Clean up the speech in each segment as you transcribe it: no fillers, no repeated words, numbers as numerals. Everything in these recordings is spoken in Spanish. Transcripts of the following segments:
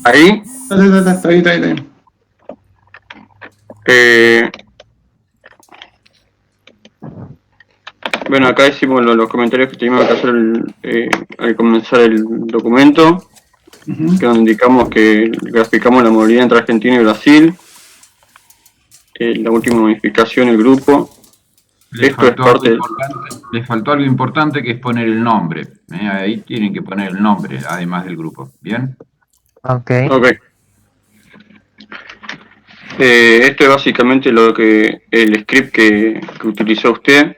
¿Ahí? Está ahí. Bueno, acá hicimos los comentarios que teníamos que hacer al comenzar el documento, que donde indicamos que graficamos la movilidad entre Argentina y Brasil, la última modificación, el grupo. Les faltó algo importante que es poner el nombre. Ahí tienen que poner el nombre, además del grupo. ¿Bien? Ok. Esto es básicamente el script que utilizó usted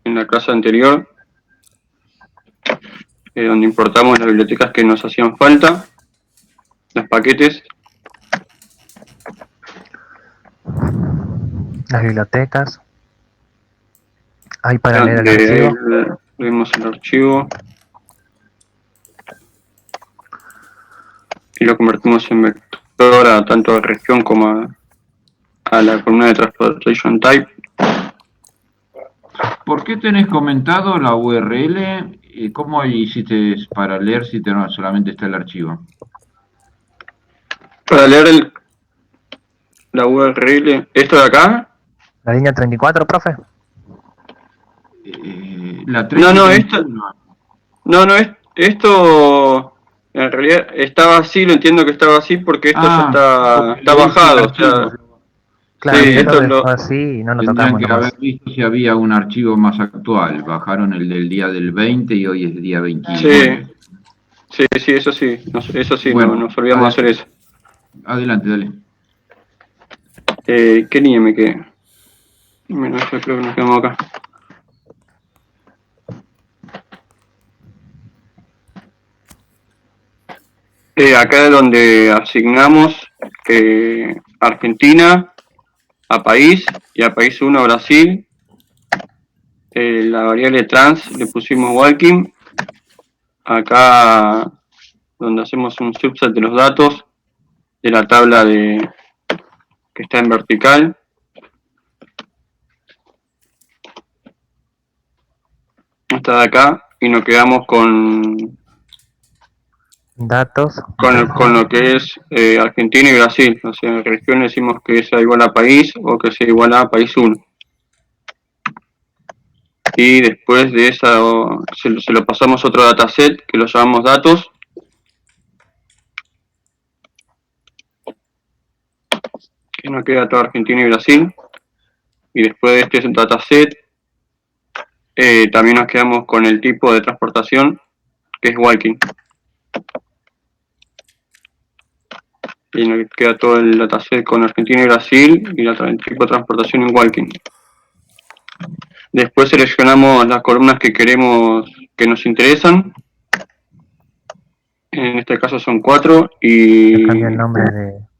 en la clase anterior, donde importamos las bibliotecas que nos hacían falta, los paquetes. Las bibliotecas. Ahí para leer el archivo. Leemos el archivo. Y lo convertimos en vector tanto a región como a la columna de transportation type. ¿Por qué tenés comentado la URL? ¿Cómo hiciste para leer si solamente está el archivo? Para leer la URL, ¿esto de acá? ¿La línea 34, profe? La 31. Esto en realidad estaba así, lo entiendo que estaba así porque esto ya está bajado. O sea, claro, sí, esto dejó así y no lo tendrían tocamos que nomás. haber visto si había un archivo más actual. Bajaron el del día del 20 y hoy es día 21. Sí, eso sí. Bueno, nos olvidamos hacer eso. Adelante, dale. ¿Qué línea me quedé? Bueno, yo creo que nos quedamos acá. Acá es donde asignamos Argentina a país y a país 1 Brasil. La variable trans le pusimos walking. Acá donde hacemos un subset de los datos de la tabla que está en vertical. Hasta de acá y nos quedamos con datos con lo que es Argentina y Brasil. O sea, en región decimos que sea igual a país o que sea igual a país 1. Y después de esa se lo pasamos a otro dataset que lo llamamos datos. Que nos queda toda Argentina y Brasil. Y después de este dataset también nos quedamos con el tipo de transportación que es walking. Y nos queda todo el dataset con Argentina y Brasil y el tipo de transportación en walking. Después seleccionamos las columnas que queremos, que nos interesan. En este caso son 4 y... Cambia el nombre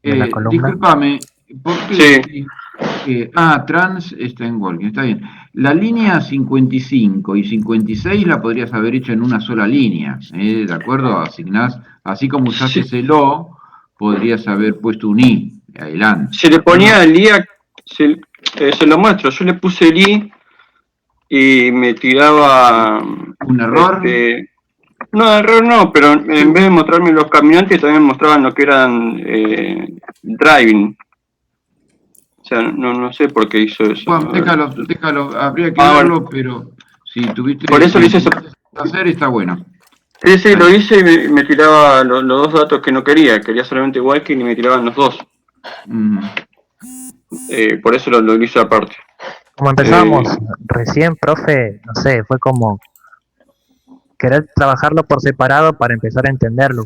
de la columna. Discúlpame, ¿por qué? Sí. Trans está en walking, está bien. La línea 55 y 56 la podrías haber hecho en una sola línea, ¿de acuerdo? Asignás, así como usaste ese lo, podrías haber puesto un i adelante. Se le ponía el i, se lo muestro, yo le puse el i y me tiraba... ¿Un error? No, error no, pero en vez de mostrarme los caminantes también mostraban lo que eran driving. O sea, no sé por qué hizo eso. Bueno, déjalo, habría que verlo, pero si tuviste por eso lo hice hacer, está bueno. Sí, lo hice y me tiraba los dos datos que no quería solamente walking y me tiraban los dos. Por eso lo hice aparte. Como empezamos recién, profe, no sé, fue como querer trabajarlo por separado para empezar a entenderlo.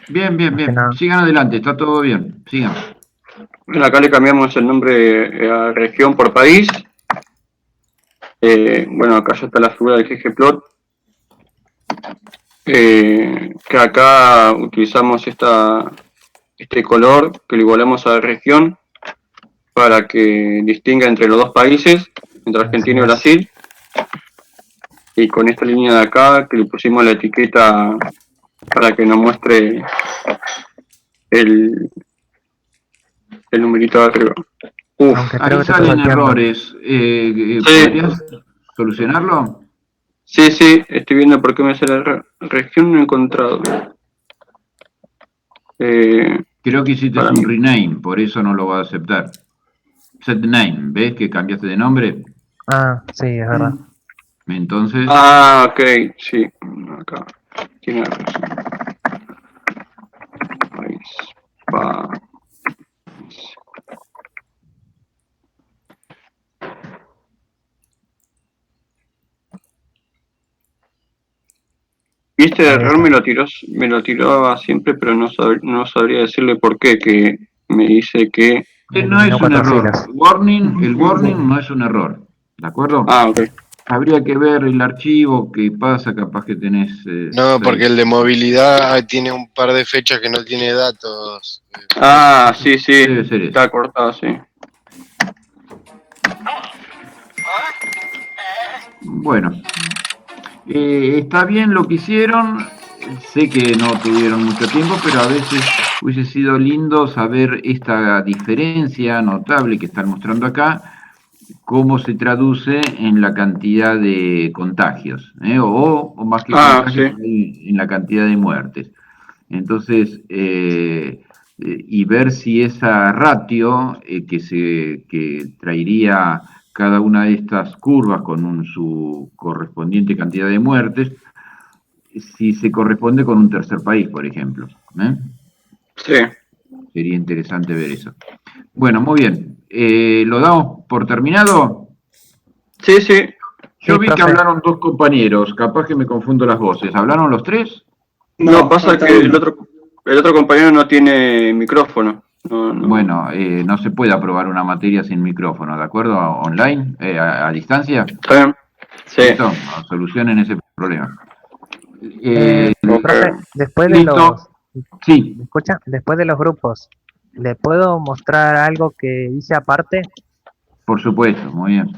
Bien. Sigan adelante, está todo bien. Sigan. Bueno, acá le cambiamos el nombre a región por país. Bueno, acá ya está la figura del ggplot. Que acá utilizamos este color que lo igualamos a la región para que distinga entre los dos países, entre Argentina y Brasil. Y con esta línea de acá que le pusimos la etiqueta para que nos muestre el numerito de arriba. Ahí salen errores. ¿Podrías solucionarlo? Sí, estoy viendo por qué me sale la región no he encontrado. Creo que hiciste Para un mí. rename, por eso no lo va a aceptar. Set name, ¿ves que cambiaste de nombre? Ah, sí, es verdad. Entonces, Ah, ok, sí. Acá. Tiene razón. País. Y este Ahí error está. me lo tiraba siempre, pero no sabría decirle por qué, que me dice que... no Eliminó es un 4 error. filas. El warning no es un error. ¿De acuerdo? Ah, ok. Habría que ver el archivo, qué pasa, capaz que tenés... No, porque el de movilidad tiene un par de fechas que no tiene datos. Ah, sí, sí. Debe ser eso. Está cortado, sí. Bueno, está bien lo que hicieron. Sé que no tuvieron mucho tiempo, pero a veces hubiese sido lindo saber esta diferencia notable que están mostrando acá, cómo se traduce en la cantidad de contagios, o más que Ah, sí. contagios, en la cantidad de muertes. Entonces, y ver si esa ratio que traería cada una de estas curvas con su correspondiente cantidad de muertes, si se corresponde con un tercer país, por ejemplo. Sí. Sería interesante ver eso. Bueno, muy bien. ¿Lo damos por terminado? Sí, sí. Yo Sí, vi que profe. hablaron dos compañeros, capaz que me confundo las voces. ¿Hablaron los tres? No, No, pasa falta que uno. el otro compañero no tiene micrófono. No, no. Bueno, no se puede aprobar una materia sin micrófono, ¿de acuerdo? ¿Online? ¿A distancia? ¿Está bien? Sí. ¿Listo? Solucionen ese problema. Ok. Profe, después de Listo. Sí, ¿me escucha? Después de los grupos, ¿le puedo mostrar algo que hice aparte? por supuesto, muy bien.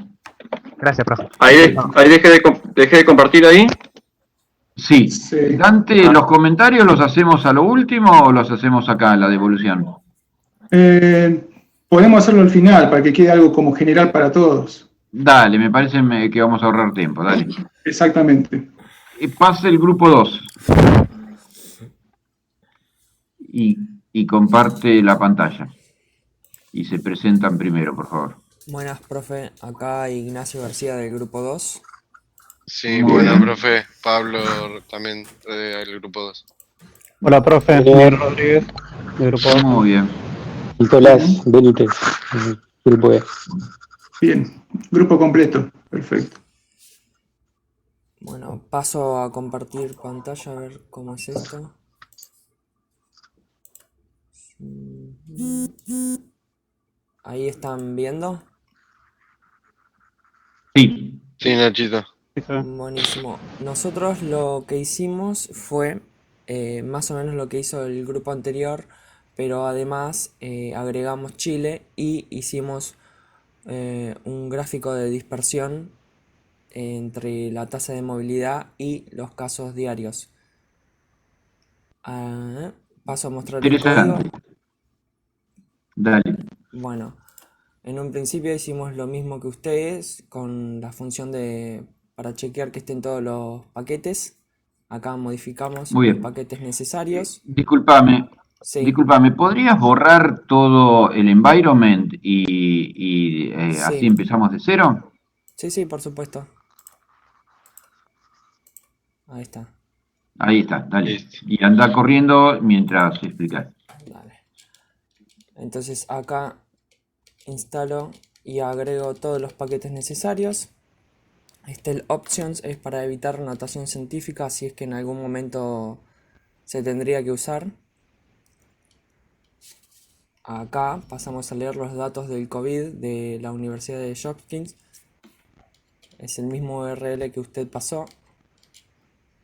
Gracias, profe. No, Ahí dejé de compartir ahí. Sí. Sí. Dante, Ah, ¿los comentarios los hacemos a lo último o los hacemos acá en la devolución? Eh, Podemos hacerlo al final para que quede algo como general para todos. Dale, me parece que vamos a ahorrar tiempo, dale. Exactamente. Pase el grupo 2 y comparte la pantalla. Y se presentan primero, por favor. Buenas, profe. Acá Ignacio García del grupo 2. Sí, Muy bueno, bien. profe. Pablo también del grupo 2. Hola, profe. Miguel Rodríguez, de Grupo 2. Muy bien. Nicolás Benítez, Grupo E. Bien. Grupo completo. Perfecto. Bueno, paso a compartir pantalla a ver cómo es esto. Ahí están viendo. Sí. Sí, Nachito. Buenísimo. Nosotros lo que hicimos fue más o menos lo que hizo el grupo anterior, pero además agregamos Chile y hicimos un gráfico de dispersión entre la tasa de movilidad y los casos diarios. Paso a mostrar el código. Interesante. Dale. Bueno, en un principio hicimos lo mismo que ustedes con la función para chequear que estén todos los paquetes. Acá modificamos Muy los bien. paquetes necesarios. Discúlpame, Sí, ¿podrías borrar todo el environment y así sí, empezamos de cero? sí, por supuesto. Ahí está. Ahí está, dale. Listo. Y anda corriendo mientras explicas. Dale. Entonces acá instalo y agrego todos los paquetes necesarios. El options es para evitar notación científica si es que en algún momento se tendría que usar. Acá pasamos a leer los datos del COVID de la Universidad de Hopkins. Es el mismo URL que usted pasó.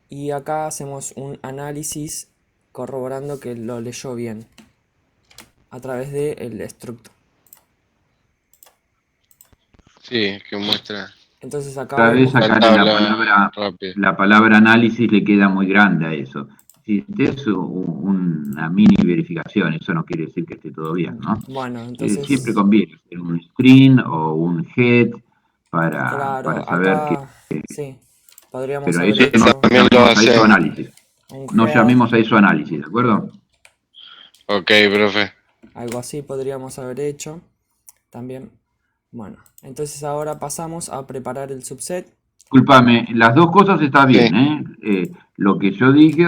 Y acá hacemos un análisis corroborando que lo leyó bien a través del struct. Sí, que muestra. Entonces acá Otra vez vemos que sacarle Tabla rápida. la palabra análisis le queda muy grande a eso. Si es una mini verificación, eso no quiere decir que esté todo bien, ¿no? bueno, Siempre entonces conviene hacer un string o un head para claro, saber que... acá sí, podríamos Pero haber eso Sí, no hecho también lo llamemos a eso hacen. análisis. un No head. llamemos a eso análisis, ¿de acuerdo? Ok, profe. Algo así podríamos haber hecho también. Bueno, entonces ahora pasamos a preparar el subset. Disculpame, las dos cosas está Sí. bien, ¿eh? Lo que yo dije,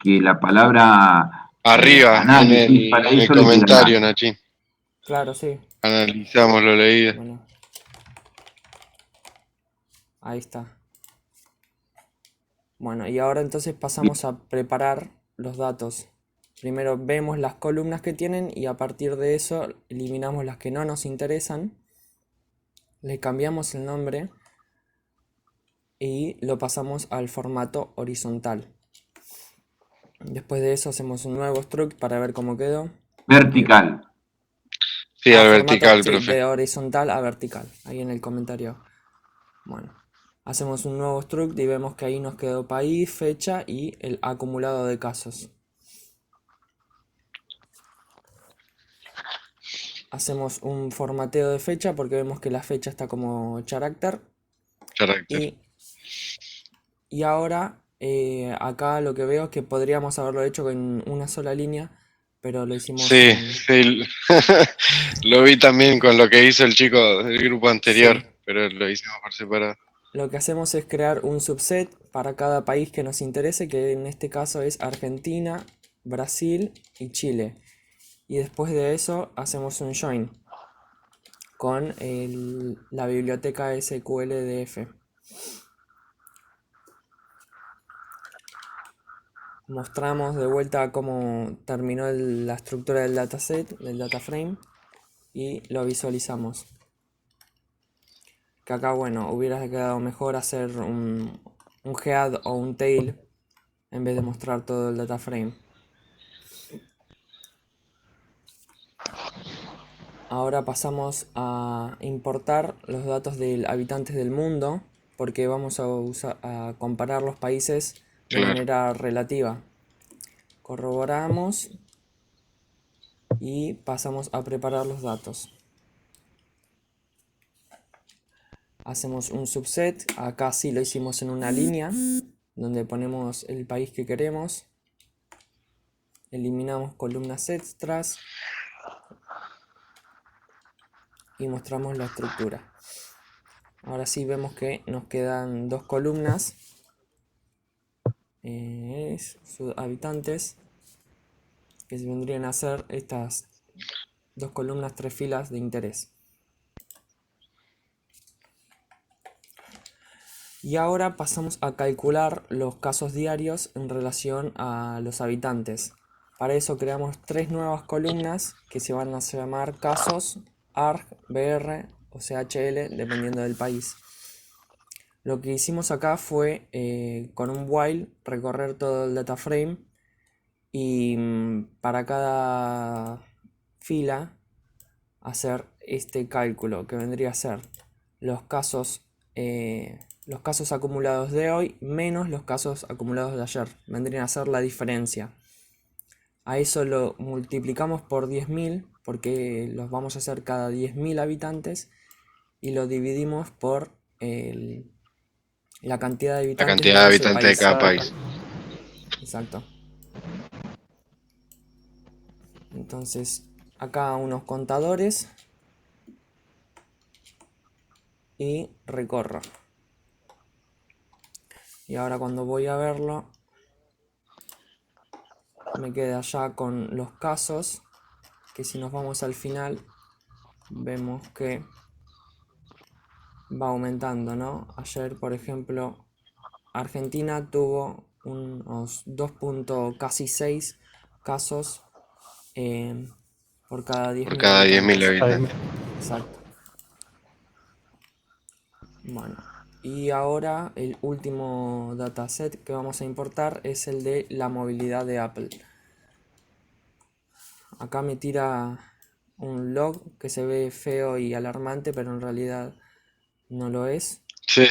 que la palabra Arriba, análisis, para en el eso le tirará. comentario, Nachín. Claro, sí. Analizamos lo leído. Bueno, ahí está. Bueno, y ahora entonces pasamos a preparar los datos. Primero vemos las columnas que tienen y a partir de eso eliminamos las que no nos interesan. Le cambiamos el nombre y lo pasamos al formato horizontal. Después de eso hacemos un nuevo struct para ver cómo quedó. Vertical. Sí, al Formato, vertical, sí, profe. de horizontal a vertical, ahí en el comentario. Bueno, hacemos un nuevo struct y vemos que ahí nos quedó país, fecha y el acumulado de casos. Hacemos un formateo de fecha porque vemos que la fecha está como character. Carácter. Y ahora acá lo que veo es que podríamos haberlo hecho con una sola línea, pero lo hicimos Sí, sí. Lo vi también con lo que hizo el chico del grupo anterior, Sí. pero lo hicimos por separado. Lo que hacemos es crear un subset para cada país que nos interese, que en este caso es Argentina, Brasil y Chile. Y después de eso hacemos un join con la biblioteca SQLDF. Mostramos de vuelta cómo terminó la estructura del dataset, del data frame, y lo visualizamos. Que acá, bueno, hubiera quedado mejor hacer un head o un tail en vez de mostrar todo el data frame. Ahora pasamos a importar los datos de habitantes del mundo, porque vamos a comparar los países de Claro. manera relativa. Corroboramos y pasamos a preparar los datos. Hacemos un subset, acá sí lo hicimos en una línea, donde ponemos el país que queremos. Eliminamos columnas extras y mostramos la estructura. Ahora sí vemos que nos quedan dos columnas, habitantes, que vendrían a ser estas dos columnas, tres filas de interés. Y ahora pasamos a calcular los casos diarios en relación a los habitantes. Para eso creamos tres nuevas columnas que se van a llamar casos, arg, br o chl, dependiendo del país. Lo que hicimos acá fue con un while recorrer todo el data frame y para cada fila hacer este cálculo que vendría a ser los casos acumulados de hoy menos los casos acumulados de ayer. Vendrían a ser la diferencia. A eso lo multiplicamos por 10.000 porque los vamos a hacer cada 10.000 habitantes y lo dividimos por la cantidad de La habitantes cantidad de de ese habitantes de país. cada país. Exacto. Entonces, acá unos contadores y recorro. Y ahora cuando voy a verlo, me queda ya con los casos, que si nos vamos al final, vemos que va aumentando, ¿no? Ayer, por ejemplo, Argentina tuvo unos 2.6 casos por cada 10.000 Por cada 10.000 habitantes. habitantes. Exacto. Bueno, y ahora el último dataset que vamos a importar es el de la movilidad de Apple. Acá me tira un log que se ve feo y alarmante, pero en realidad no lo es. Sí.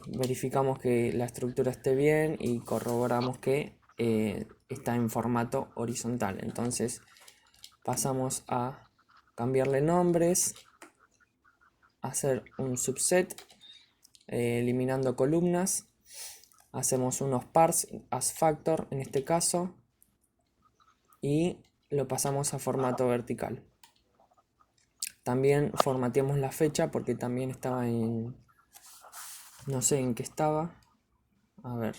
Verificamos que la estructura esté bien y corroboramos que está en formato horizontal. Entonces pasamos a cambiarle nombres, hacer un subset eliminando columnas, hacemos unos parse as factor en este caso y lo pasamos a formato vertical. También formateamos la fecha porque también estaba en... no sé en qué estaba. A ver.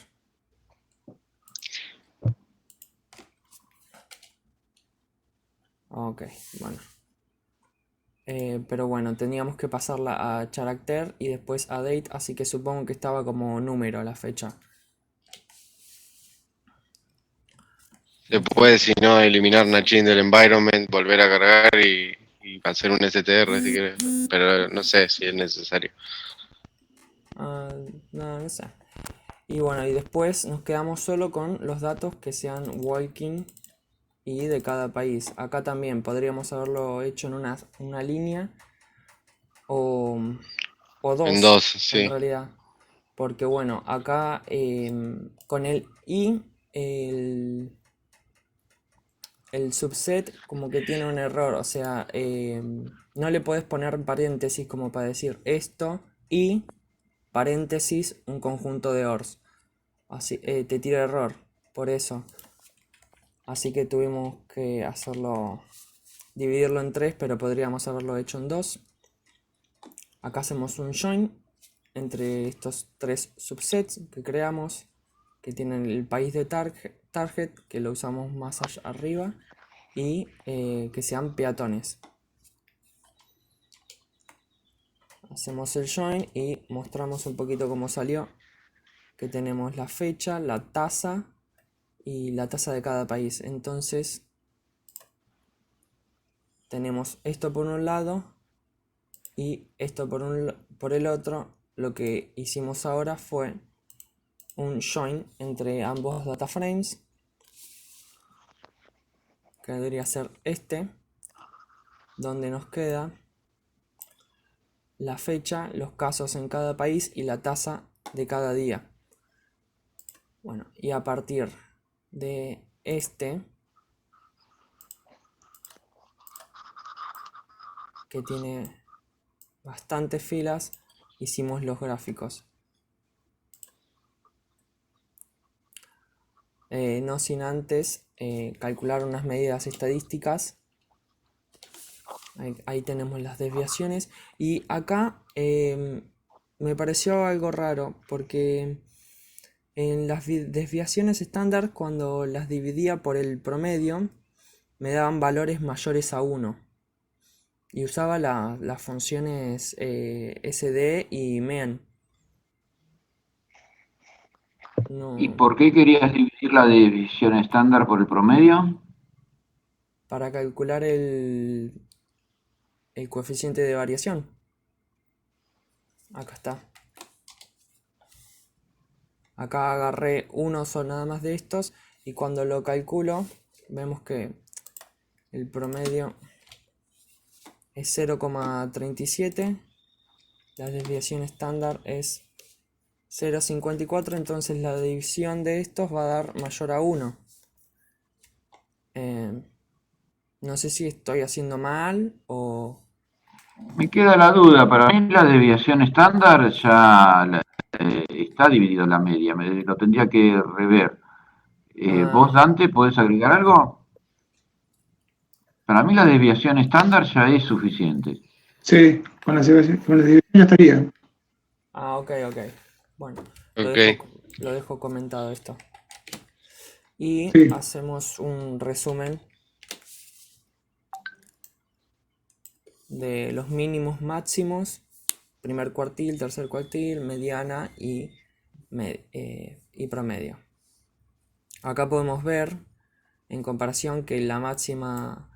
Ok, bueno. Pero bueno, teníamos que pasarla a character y después a date, así que supongo que estaba como número la fecha. Se puede, si no, eliminar una chain del environment, volver a cargar y hacer un STR si quieres. Pero no sé si es necesario. No sé. Y bueno, y después nos quedamos solo con los datos que sean walking y de cada país. Acá también podríamos haberlo hecho en una línea o dos En dos, en sí. realidad. Porque bueno, acá con el i, el subset como que tiene un error. O sea, no le podés poner paréntesis como para decir esto y paréntesis un conjunto de ORs. Así, te tira error, por eso. Así que tuvimos que hacerlo, dividirlo en 3, pero podríamos haberlo hecho en 2. Acá hacemos un join entre estos 3 subsets que creamos, que tienen el país de target, que lo usamos más allá arriba, y que sean peatones. Hacemos el join y mostramos un poquito cómo salió, que tenemos la fecha, la tasa y la tasa de cada país. Entonces tenemos esto por un lado y esto por el otro. Lo que hicimos ahora fue un join entre ambos data frames, que debería ser este, donde nos queda la fecha, los casos en cada país y la tasa de cada día. Bueno, y a partir de este, que tiene bastantes filas, hicimos los gráficos. No sin antes calcular unas medidas estadísticas. Ahí tenemos las desviaciones. Y acá me pareció algo raro porque en las desviaciones estándar, cuando las dividía por el promedio, me daban valores mayores a 1. Y usaba las funciones SD y MEN. No, ¿Y por qué querías dividir la división estándar por el promedio? para calcular el coeficiente de variación. Acá está. Acá agarré uno solo nada más de estos y cuando lo calculo vemos que el promedio es 0,37. La desviación estándar es 0,54, entonces la división de estos va a dar mayor a 1. No sé si estoy haciendo mal o... Me queda la duda, para mí la desviación estándar ya está dividido en la media, lo tendría que rever. ¿Vos, Dante, podés agregar algo? Para mí la desviación estándar ya es suficiente. Sí, con la división ya estaría. ok. Bueno, Ok. lo dejo comentado esto. Y Sí. hacemos un resumen de los mínimos máximos, primer cuartil, tercer cuartil, mediana y promedio. Acá podemos ver en comparación que la máxima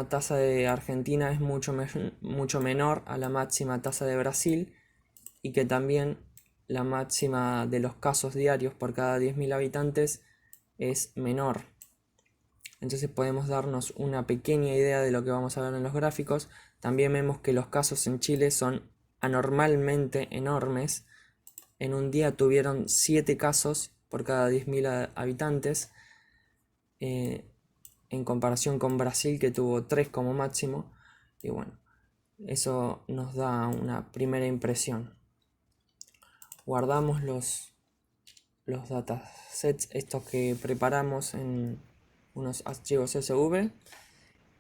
tasa de Argentina es mucho menor a la máxima tasa de Brasil y que también la máxima de los casos diarios por cada 10.000 habitantes es menor. Entonces podemos darnos una pequeña idea de lo que vamos a ver en los gráficos. También vemos que los casos en Chile son anormalmente enormes. En un día tuvieron 7 casos por cada 10.000 habitantes, en comparación con Brasil, que tuvo 3 como máximo. Y bueno, eso nos da una primera impresión. guardamos los datasets estos que preparamos en unos archivos CSV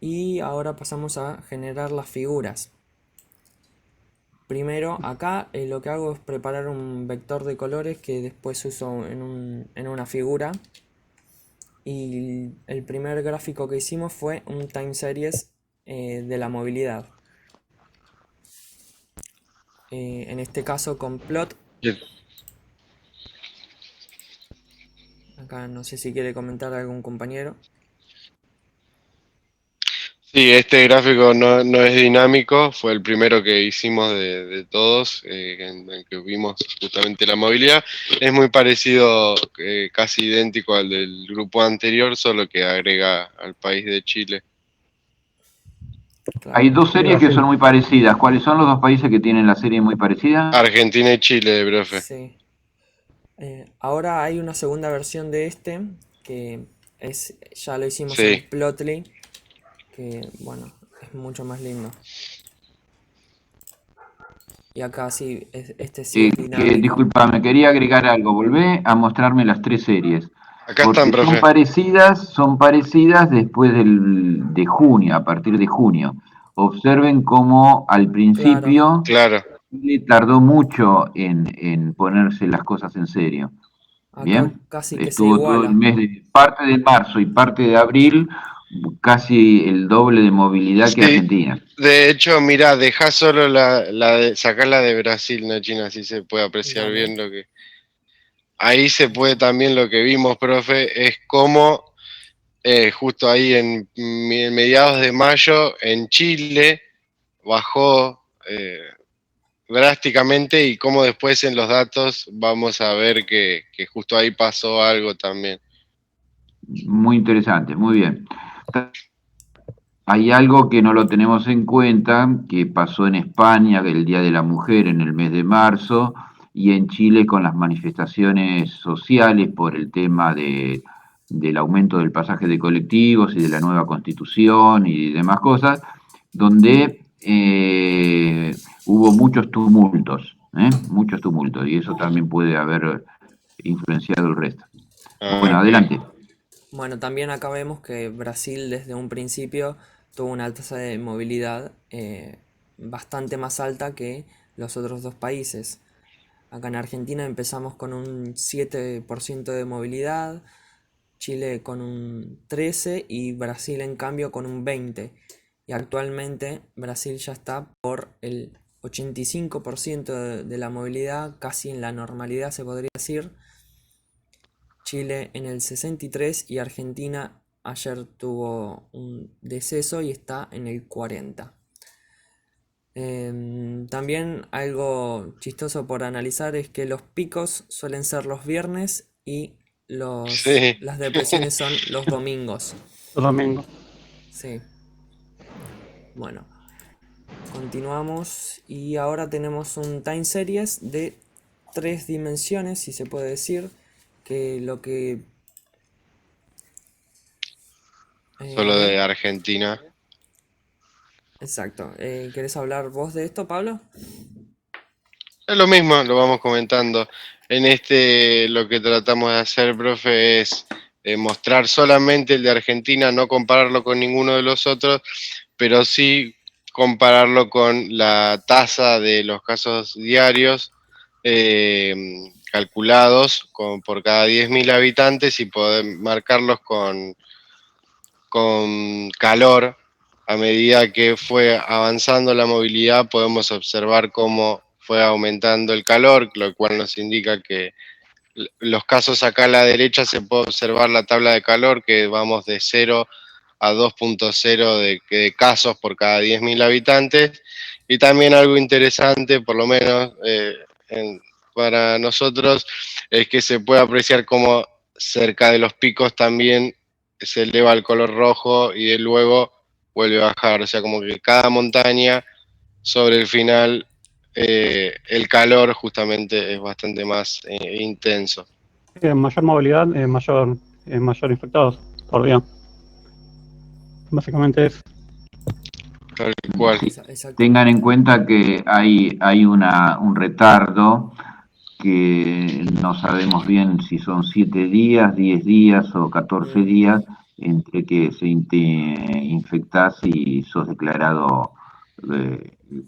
y ahora pasamos a generar las figuras. Primero acá lo que hago es preparar un vector de colores que después uso en una figura, y el primer gráfico que hicimos fue un time series de la movilidad, en este caso con plot. Bien. Acá no sé si quiere comentar algún compañero. Sí, este gráfico no es dinámico, fue el primero que hicimos de todos, en el que vimos justamente la movilidad. Es muy parecido, casi idéntico al del grupo anterior, solo que agrega al país de Chile. Claro. Hay dos series que son muy parecidas. ¿Cuáles son los dos países que tienen la serie muy parecida? Argentina y Chile, profe. Sí. Ahora hay una segunda versión de este, que ya lo hicimos Sí. en Plotly, que bueno, es mucho más lindo. Y acá sí, este sí es dinámico. Disculpa, me quería agregar algo. Volvé a mostrarme las tres series. Acá Porque están, profe. son parecidas después de junio, a partir de junio. Observen cómo al principio Claro. Chile tardó mucho en ponerse las cosas en serio. Acá Bien, casi que se estuvo todo el iguala. mes parte de marzo y parte de abril, casi el doble de movilidad que Sí. Argentina. De hecho, mira, dejá solo sacarla de Brasil, no China, así se puede apreciar Dale. bien lo que... Ahí se puede también lo que vimos, profe, es cómo justo ahí en mediados de mayo en Chile bajó drásticamente, y cómo después en los datos vamos a ver que justo ahí pasó algo también. Muy interesante, muy bien. Hay algo que no lo tenemos en cuenta, que pasó en España el Día de la Mujer en el mes de marzo, y en Chile con las manifestaciones sociales por el tema del aumento del pasaje de colectivos y de la nueva constitución y demás cosas, donde hubo muchos tumultos, y eso también puede haber influenciado el resto. Bueno, adelante. Bueno, también acá vemos que Brasil desde un principio tuvo una tasa de movilidad bastante más alta que los otros dos países. Acá en Argentina empezamos con un 7% de movilidad, Chile con un 13% y Brasil en cambio con un 20%. Y actualmente Brasil ya está por el 85% de la movilidad, casi en la normalidad se podría decir. Chile en el 63% y Argentina ayer tuvo un deceso y está en el 40%. También algo chistoso por analizar es que los picos suelen ser los viernes y las depresiones son los domingos. Los domingos. Sí. Bueno, continuamos y ahora tenemos un time series de 3 dimensiones, si se puede decir, que lo que... Solo de Argentina. Exacto. ¿Querés hablar vos de esto, Pablo? Es lo mismo, lo vamos comentando. En lo que tratamos de hacer, profe, es mostrar solamente el de Argentina, no compararlo con ninguno de los otros, pero sí compararlo con la tasa de los casos diarios calculados por cada 10.000 habitantes, y poder marcarlos con calor. A medida que fue avanzando la movilidad, podemos observar cómo fue aumentando el calor, lo cual nos indica que los casos acá a la derecha se puede observar la tabla de calor, que vamos de 0 a 2.0 de casos por cada 10.000 habitantes. Y también algo interesante, por lo menos para nosotros, es que se puede apreciar cómo cerca de los picos también se eleva el color rojo y luego vuelve a bajar. O sea, como que cada montaña sobre el final, el calor justamente es bastante más intenso. Mayor movilidad, mayor infectados por día. Básicamente es. Tal cual. Exacto. Tengan en cuenta que hay un retardo que no sabemos bien si son 7 días, 10 días o 14 días entre que te infectás y sos declarado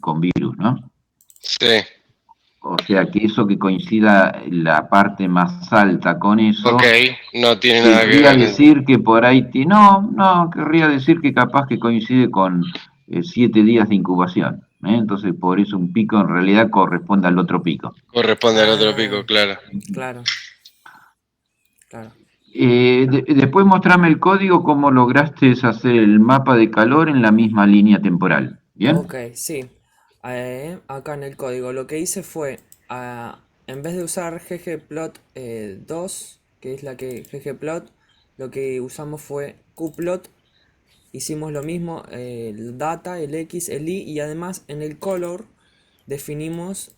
con virus, ¿no? Sí, O sea que eso que coincida la parte más alta con eso, ok, no tiene nada que querría ver. decir que por ahí, no, querría decir que capaz que coincide con 7 días de incubación. Entonces por eso un pico en realidad corresponde al otro pico. Corresponde al otro pico, claro. Claro, claro. Después mostrame el código, cómo lograste hacer el mapa de calor en la misma línea temporal. ¿Bien? Ok, sí. Acá en el código lo que hice fue, en vez de usar ggplot 2, que es la que ggplot, lo que usamos fue qplot. Hicimos lo mismo, el data, el x, el y, y además en el color definimos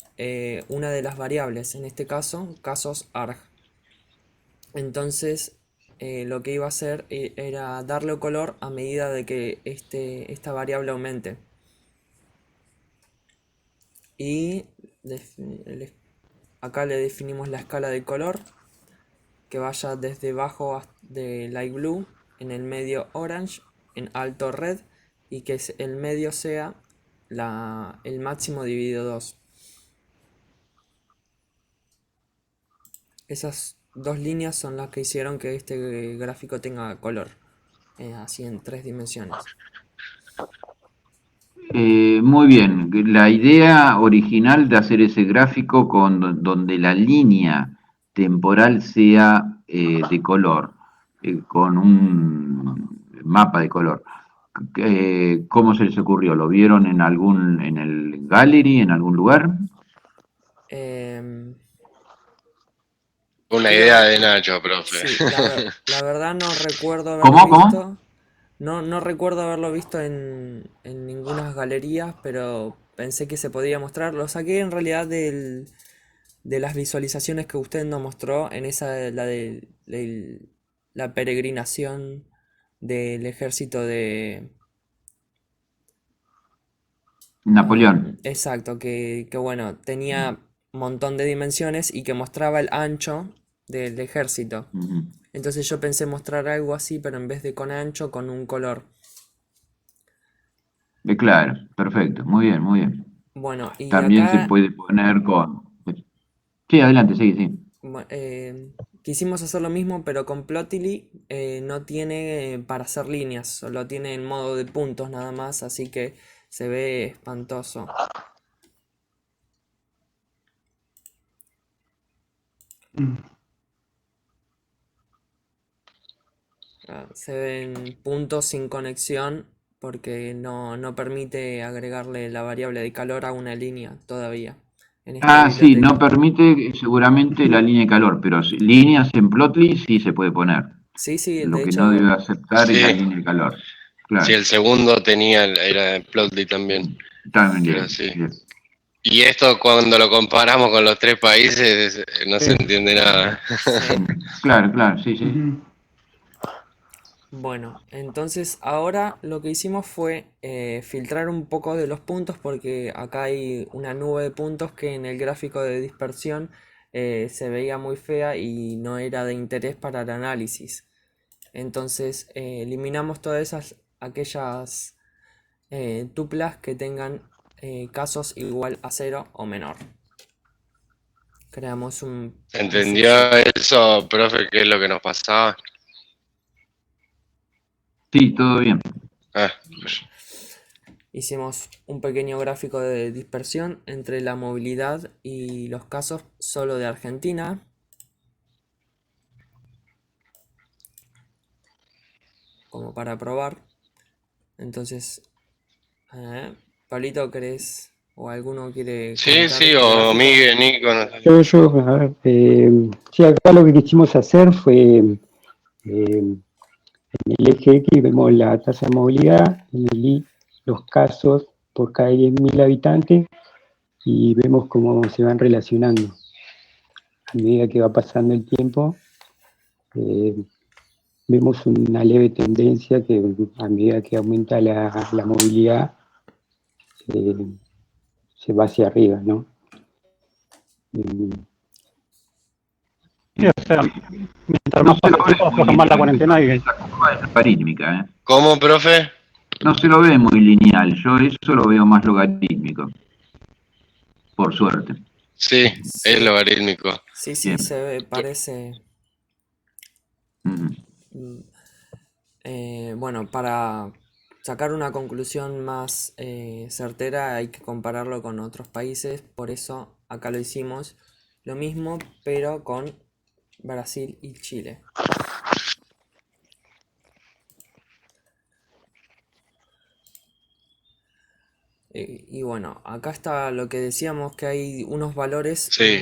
una de las variables, en este caso, casos arg. Entonces, lo que iba a hacer era darle color a medida de que esta variable aumente. Y acá le definimos la escala de color, que vaya desde bajo de light blue, en el medio orange, en alto red, y que el medio sea el máximo dividido 2. Esas dos líneas son las que hicieron que este gráfico tenga color, así en 3 dimensiones. Muy bien. La idea original de hacer ese gráfico donde la línea temporal sea de color, con un mapa de color. ¿Cómo se les ocurrió? ¿Lo vieron en el gallery, en algún lugar? Una Creo- idea de Nacho, profe. Sí, la verdad no recuerdo haberlo ¿Cómo? visto. No recuerdo haberlo visto en ninguna galería, pero pensé que se podía mostrar. Lo saqué en realidad de las visualizaciones que usted nos mostró en esa, la peregrinación del ejército de... Napoleón. Exacto, que bueno, tenía un montón de dimensiones y que mostraba el ancho del ejército. Ujú. Entonces yo pensé mostrar algo así, pero en vez de con ancho, con un color. Claro, perfecto, muy bien, muy bien. Bueno, y También se acá puede poner con... Sí, adelante, sí. quisimos hacer lo mismo, pero con Plotly no tiene para hacer líneas, solo tiene en modo de puntos nada más, así que se ve espantoso. Se ven puntos sin conexión porque no permite agregarle la variable de calor a una línea todavía en esta Sí, no biblioteca. permite seguramente la línea de calor, pero líneas en Plotly sí se puede poner. Sí, Lo de que no debe hecho, aceptar es Sí, la línea de calor. sí, Claro, el segundo era de Plotly también, también pero bien, sí. bien. Y esto cuando lo comparamos con los 3 países no se entiende nada. sí. Claro, sí. Ujú. Bueno, entonces ahora lo que hicimos fue filtrar un poco de los puntos porque acá hay una nube de puntos que en el gráfico de dispersión se veía muy fea y no era de interés para el análisis. Entonces eliminamos todas aquellas tuplas que tengan casos igual a 0 o menor. Creamos un ¿Entendió subset. eso, profe, qué es lo que nos pasaba? Sí, todo bien. Pues, Hicimos un pequeño gráfico de dispersión entre la movilidad y los casos solo de Argentina. Como para probar. Entonces, Pablito, ¿querés o alguno quiere sí, comentar sí, este o gráfico? Miguel, Nico, no sé. A ver, sí, acá lo que quisimos hacer fue, en el eje X vemos la tasa de movilidad, en el Y los casos por cada 10.000 habitantes y vemos cómo se van relacionando. A medida que va pasando el tiempo, vemos una leve tendencia que a medida que aumenta la movilidad, se va hacia arriba, ¿no? Sí, o sea, mientras No más se pasa lo el ve tiempo, muy afloja más la lineal. cuarentena y Esa curva es logarítmica, ¿eh? ¿Cómo, profe? No se lo ve muy lineal. Yo eso lo veo más logarítmico. Por suerte. Sí, es Sí, logarítmico. sí, Bien. se ve, parece. Ujú. Bueno, para sacar una conclusión más certera hay que compararlo con otros países, por eso acá lo hicimos lo mismo, pero con Brasil y Chile. Y bueno, acá está lo que decíamos, que hay unos valores Sí,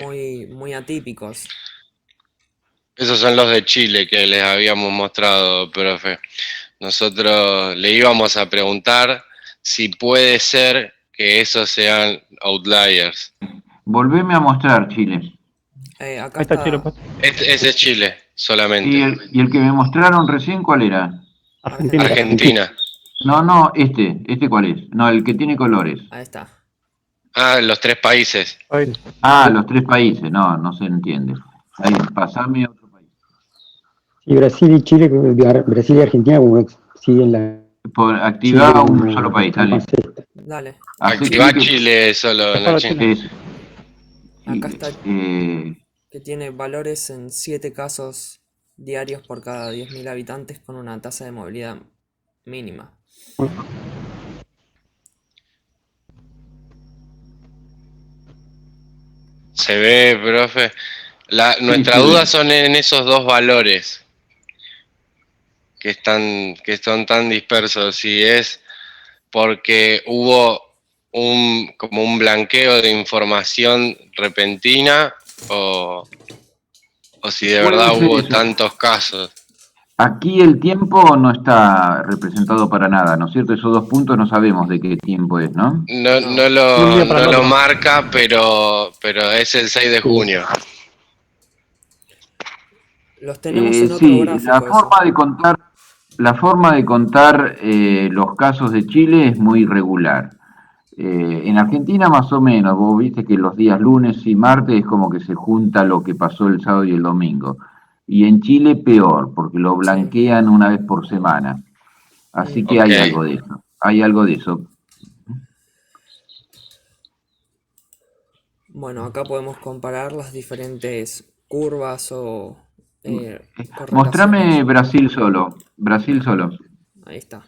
muy atípicos. esos son los de Chile que les habíamos mostrado, profe. Nosotros le íbamos a preguntar si puede ser que esos sean outliers. Volveme a mostrar Chile. Acá ahí está Chile, está pues. Ese es Chile, ¿Y solamente. el que me mostraron recién cuál era? Argentina. Argentina. Argentina. No, no, ¿este cuál es? No, el que tiene colores. Ahí está. Ah, los 3 países. Ahí. Ah, los 3 países, no se entiende. Ahí, pasame a otro país. Sí, Brasil y Chile, Brasil y Argentina como que siguen la Chile Activá un solo país, como dale. acepta. Dale. Hacé Activa clic Chile solo, Es solo Nachi. Chile. Acá está eh, que tiene valores en 7 casos diarios por cada 10.000 habitantes con una tasa de movilidad mínima. Se ve, profe. Nuestra se duda ve. son en esos dos valores que son tan dispersos. Si es porque hubo como un blanqueo de información repentina o si de Puede verdad ser hubo eso. tantos casos. Aquí el tiempo no está representado para nada, ¿no es cierto? Esos 2 puntos no sabemos de qué tiempo es, ¿no? No, No, De un día para no el lo otro. marca, pero es el 6 de Sí. junio. los tenemos en otro Sí, gráfico eso. la forma de contar los casos de Chile es muy irregular. En Argentina más o menos, vos viste que los días lunes y martes es como que se junta lo que pasó el sábado y el domingo. Y en Chile peor, porque lo Sí. blanquean una vez por semana. Así que Ok. hay algo de eso. Hay algo de eso. Bueno, acá podemos comparar las diferentes curvas o Mostrame correlaciones. Brasil solo. Brasil solo. Ahí está.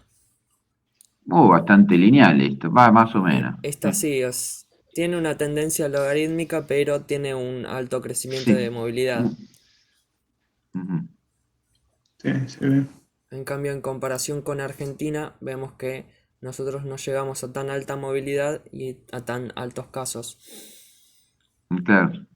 Bastante lineal esto. Va, más o menos. Esta sí tiene una tendencia logarítmica, pero tiene un alto crecimiento de Sí. movilidad. Ujú. Sí, se ve. En cambio, en comparación con Argentina, vemos que nosotros no llegamos a tan alta movilidad y a tan altos casos. Claro.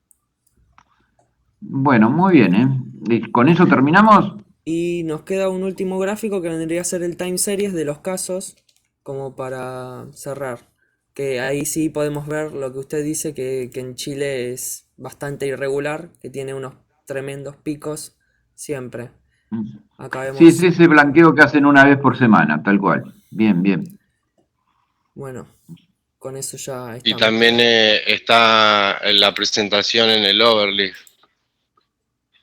Bueno, muy bien, ¿eh? ¿Y con eso terminamos? Y nos queda un último gráfico que vendría a ser el time series de los casos, como para cerrar. Que ahí sí podemos ver lo que usted dice, que en Chile es bastante irregular, que tiene unos tremendos picos siempre. Acá Sí, es vemos, ese blanqueo que hacen una vez por semana, tal cual. Bien, bien. bueno, con eso ya Y estamos. también está en la presentación en el overlay.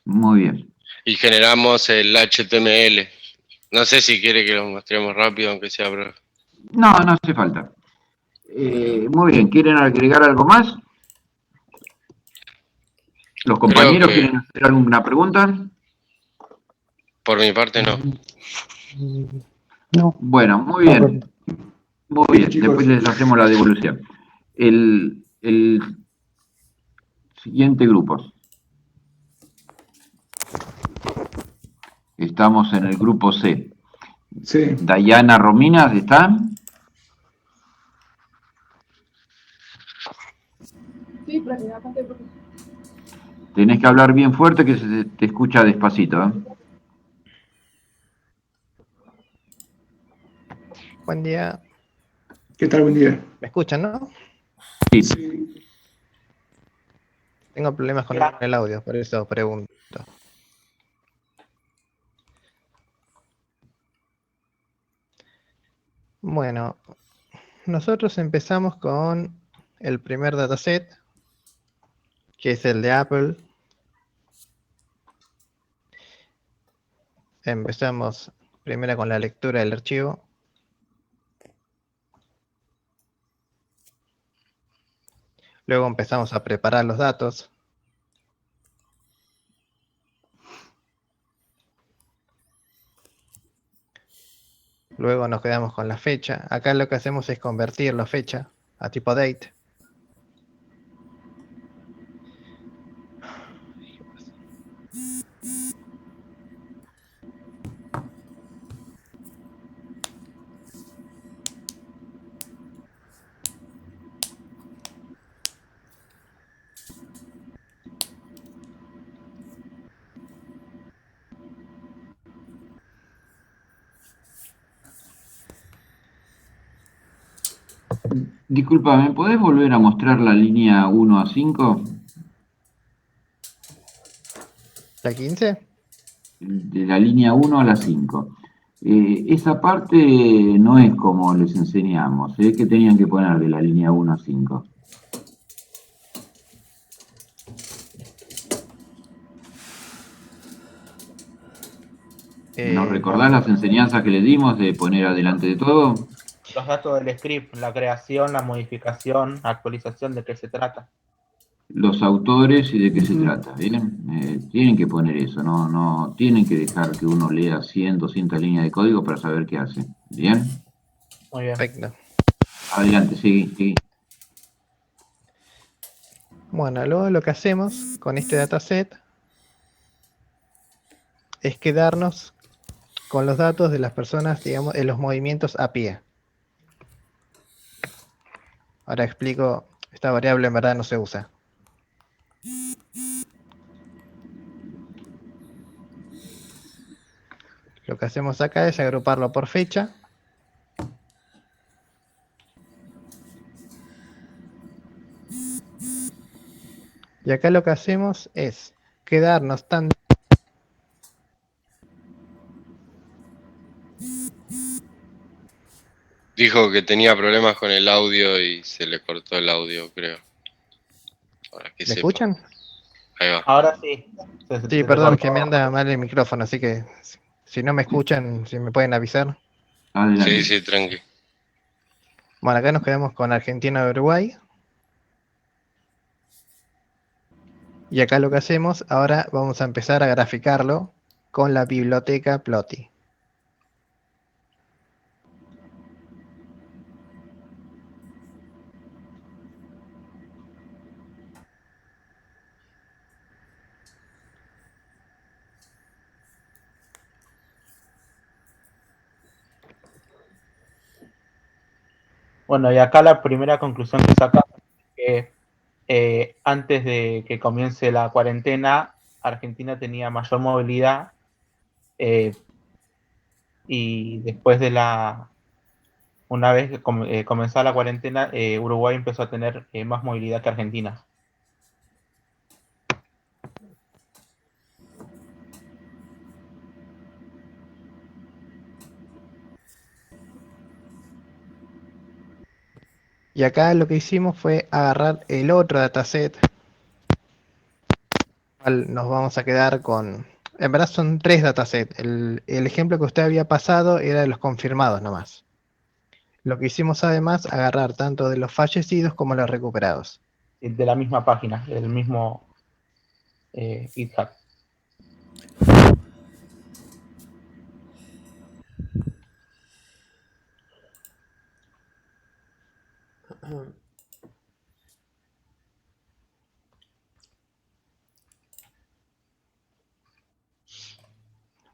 Muy bien. Y generamos el HTML. No sé si quiere que lo mostremos rápido, aunque sea breve. No hace falta. Bueno, Muy bien, ¿quieren agregar algo más? ¿Los Creo compañeros que quieren hacer alguna pregunta? por mi parte no. No, Bueno, muy no, bien. Muy Bien, bien, después chicos. les hacemos la devolución. El siguiente grupo. Estamos en el grupo C. Sí. Dayana Rominas, ¿está? Sí, profe, acá estoy, profe. Tenés que hablar bien fuerte que se te escucha despacito, ¿eh? Buen día. ¿Qué tal? Buen día. ¿Me escuchan, no? Sí. Tengo problemas con el audio, por eso pregunto. Bueno, nosotros empezamos con el primer dataset, que es el de Apple. empezamos primero con la lectura del archivo. Luego empezamos a preparar los datos. Luego nos quedamos con la fecha. Acá lo que hacemos es convertir la fecha a tipo date. Disculpa, ¿me podés volver a mostrar la línea 1 a 5? ¿La 15? De la línea 1 a la 5. Esa parte no es como les enseñamos, que tenían que poner de la línea 1 a 5. ¿Nos recordás las enseñanzas que les dimos de poner adelante de todo? Los datos del script, la creación, la modificación, actualización, ¿de qué se trata? Los autores y de qué se trata, ¿bien? Tienen que poner eso, no tienen que dejar que uno lea 100, 200 líneas de código para saber qué hace, ¿bien? Muy bien. Perfecto. Adelante, sigue. Bueno, luego lo que hacemos con este dataset es quedarnos con los datos de las personas, digamos, en los movimientos a pie. Ahora explico, esta variable en verdad no se usa. Lo que hacemos acá es agruparlo por fecha. Y acá lo que hacemos es quedarnos tan... Dijo que tenía problemas con el audio y se le cortó el audio, creo. Para que ¿Me sepa. escuchan? Ahí va. Ahora sí. Sí, perdón, que me anda mal el micrófono, así que si no me escuchan, si me pueden avisar. Adelante. Sí, tranqui. Bueno, acá nos quedamos con Argentina y Uruguay. Y acá lo que hacemos, ahora vamos a empezar a graficarlo con la biblioteca Plotly. Bueno, y acá la primera conclusión que sacamos es que antes de que comience la cuarentena, Argentina tenía mayor movilidad y después de una vez que comenzó la cuarentena, Uruguay empezó a tener más movilidad que Argentina. Y acá lo que hicimos fue agarrar el otro dataset. Nos vamos a quedar con... En verdad son 3 datasets. El ejemplo que usted había pasado era de los confirmados nomás. Lo que hicimos además, agarrar tanto de los fallecidos como los recuperados. De la misma página, del mismo GitHub.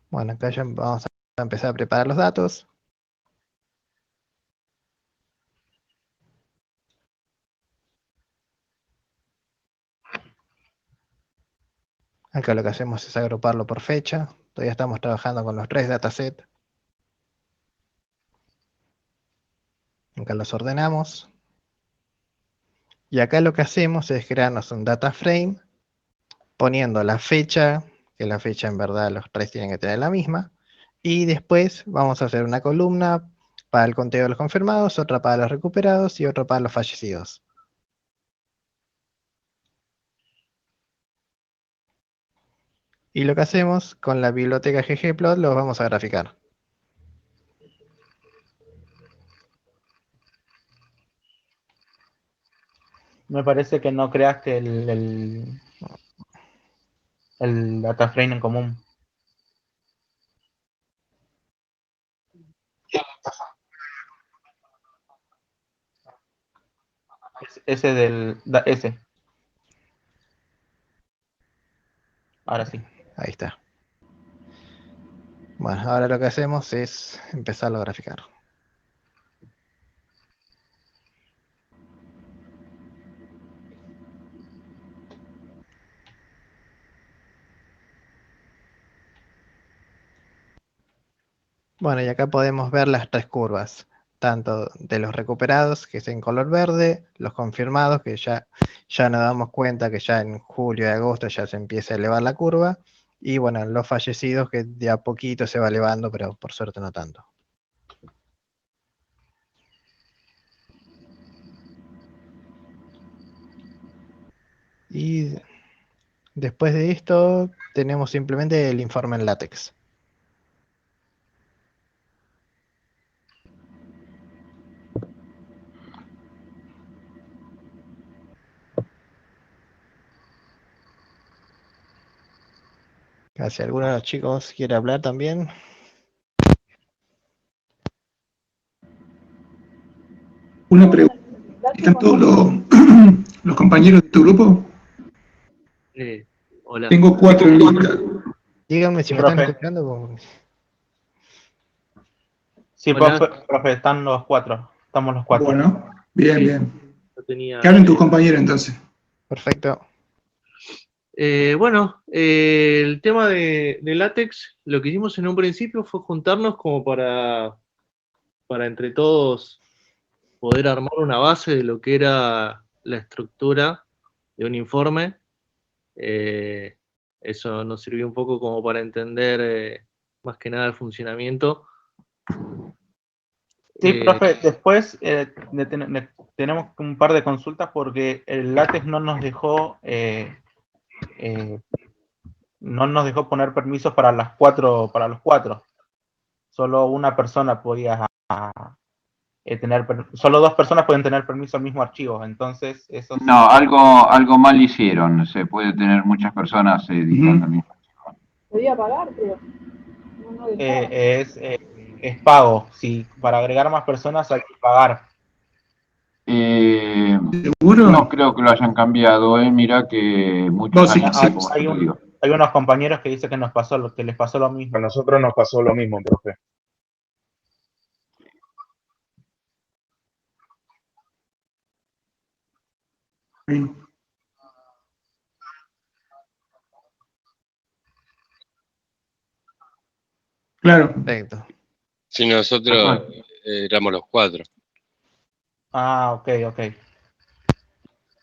Bueno, acá ya vamos a empezar a preparar los datos. Acá lo que hacemos es agruparlo por fecha. Todavía estamos trabajando con los 3 datasets. Acá los ordenamos. Y acá lo que hacemos es crearnos un data frame, poniendo la fecha, que la fecha en verdad los 3 tienen que tener la misma. Y después vamos a hacer una columna para el conteo de los confirmados, otra para los recuperados y otra para los fallecidos. Y lo que hacemos con la biblioteca ggplot lo vamos a graficar. Me parece que no creaste el data frame en común. Ese ese. Ahora sí. Ahí está. Bueno, ahora lo que hacemos es empezarlo a graficar. Bueno, y acá podemos ver las tres curvas, tanto de los recuperados, que es en color verde, los confirmados, que ya nos damos cuenta que ya en julio y agosto ya se empieza a elevar la curva, y bueno, los fallecidos, que de a poquito se va elevando, pero por suerte no tanto. Y después de esto, tenemos simplemente el informe en látex. Si alguno de los chicos quiere hablar también. Una pregunta. ¿Están todos los compañeros de tu grupo? Hola. Tengo 4 en lista. Díganme si me están escuchando. Sí, profe, están los 4. Estamos los 4. Bueno, bien, Sí. bien. Que hablen tus compañeros entonces. Perfecto. Bueno, el tema de látex, lo que hicimos en un principio fue juntarnos como para entre todos poder armar una base de lo que era la estructura de un informe. Eso nos sirvió un poco como para entender más que nada el funcionamiento. Sí, profe, después tenemos un par de consultas porque el látex no nos dejó poner permisos para los cuatro. Solo una persona podía solo 2 personas pueden tener permiso al mismo archivo, entonces eso sí. No, algo mal hicieron. Se puede tener muchas personas editando el mismo. Podía pagar, pero no dejaba. Es pago. Si para agregar más personas hay que pagar. ¿Seguro? No creo que lo hayan cambiado, mira que muchos años Hay unos compañeros que dicen que les pasó lo mismo. A nosotros nos pasó lo mismo, profe. Claro. Perfecto. Si nosotros éramos los 4. Ah, ok.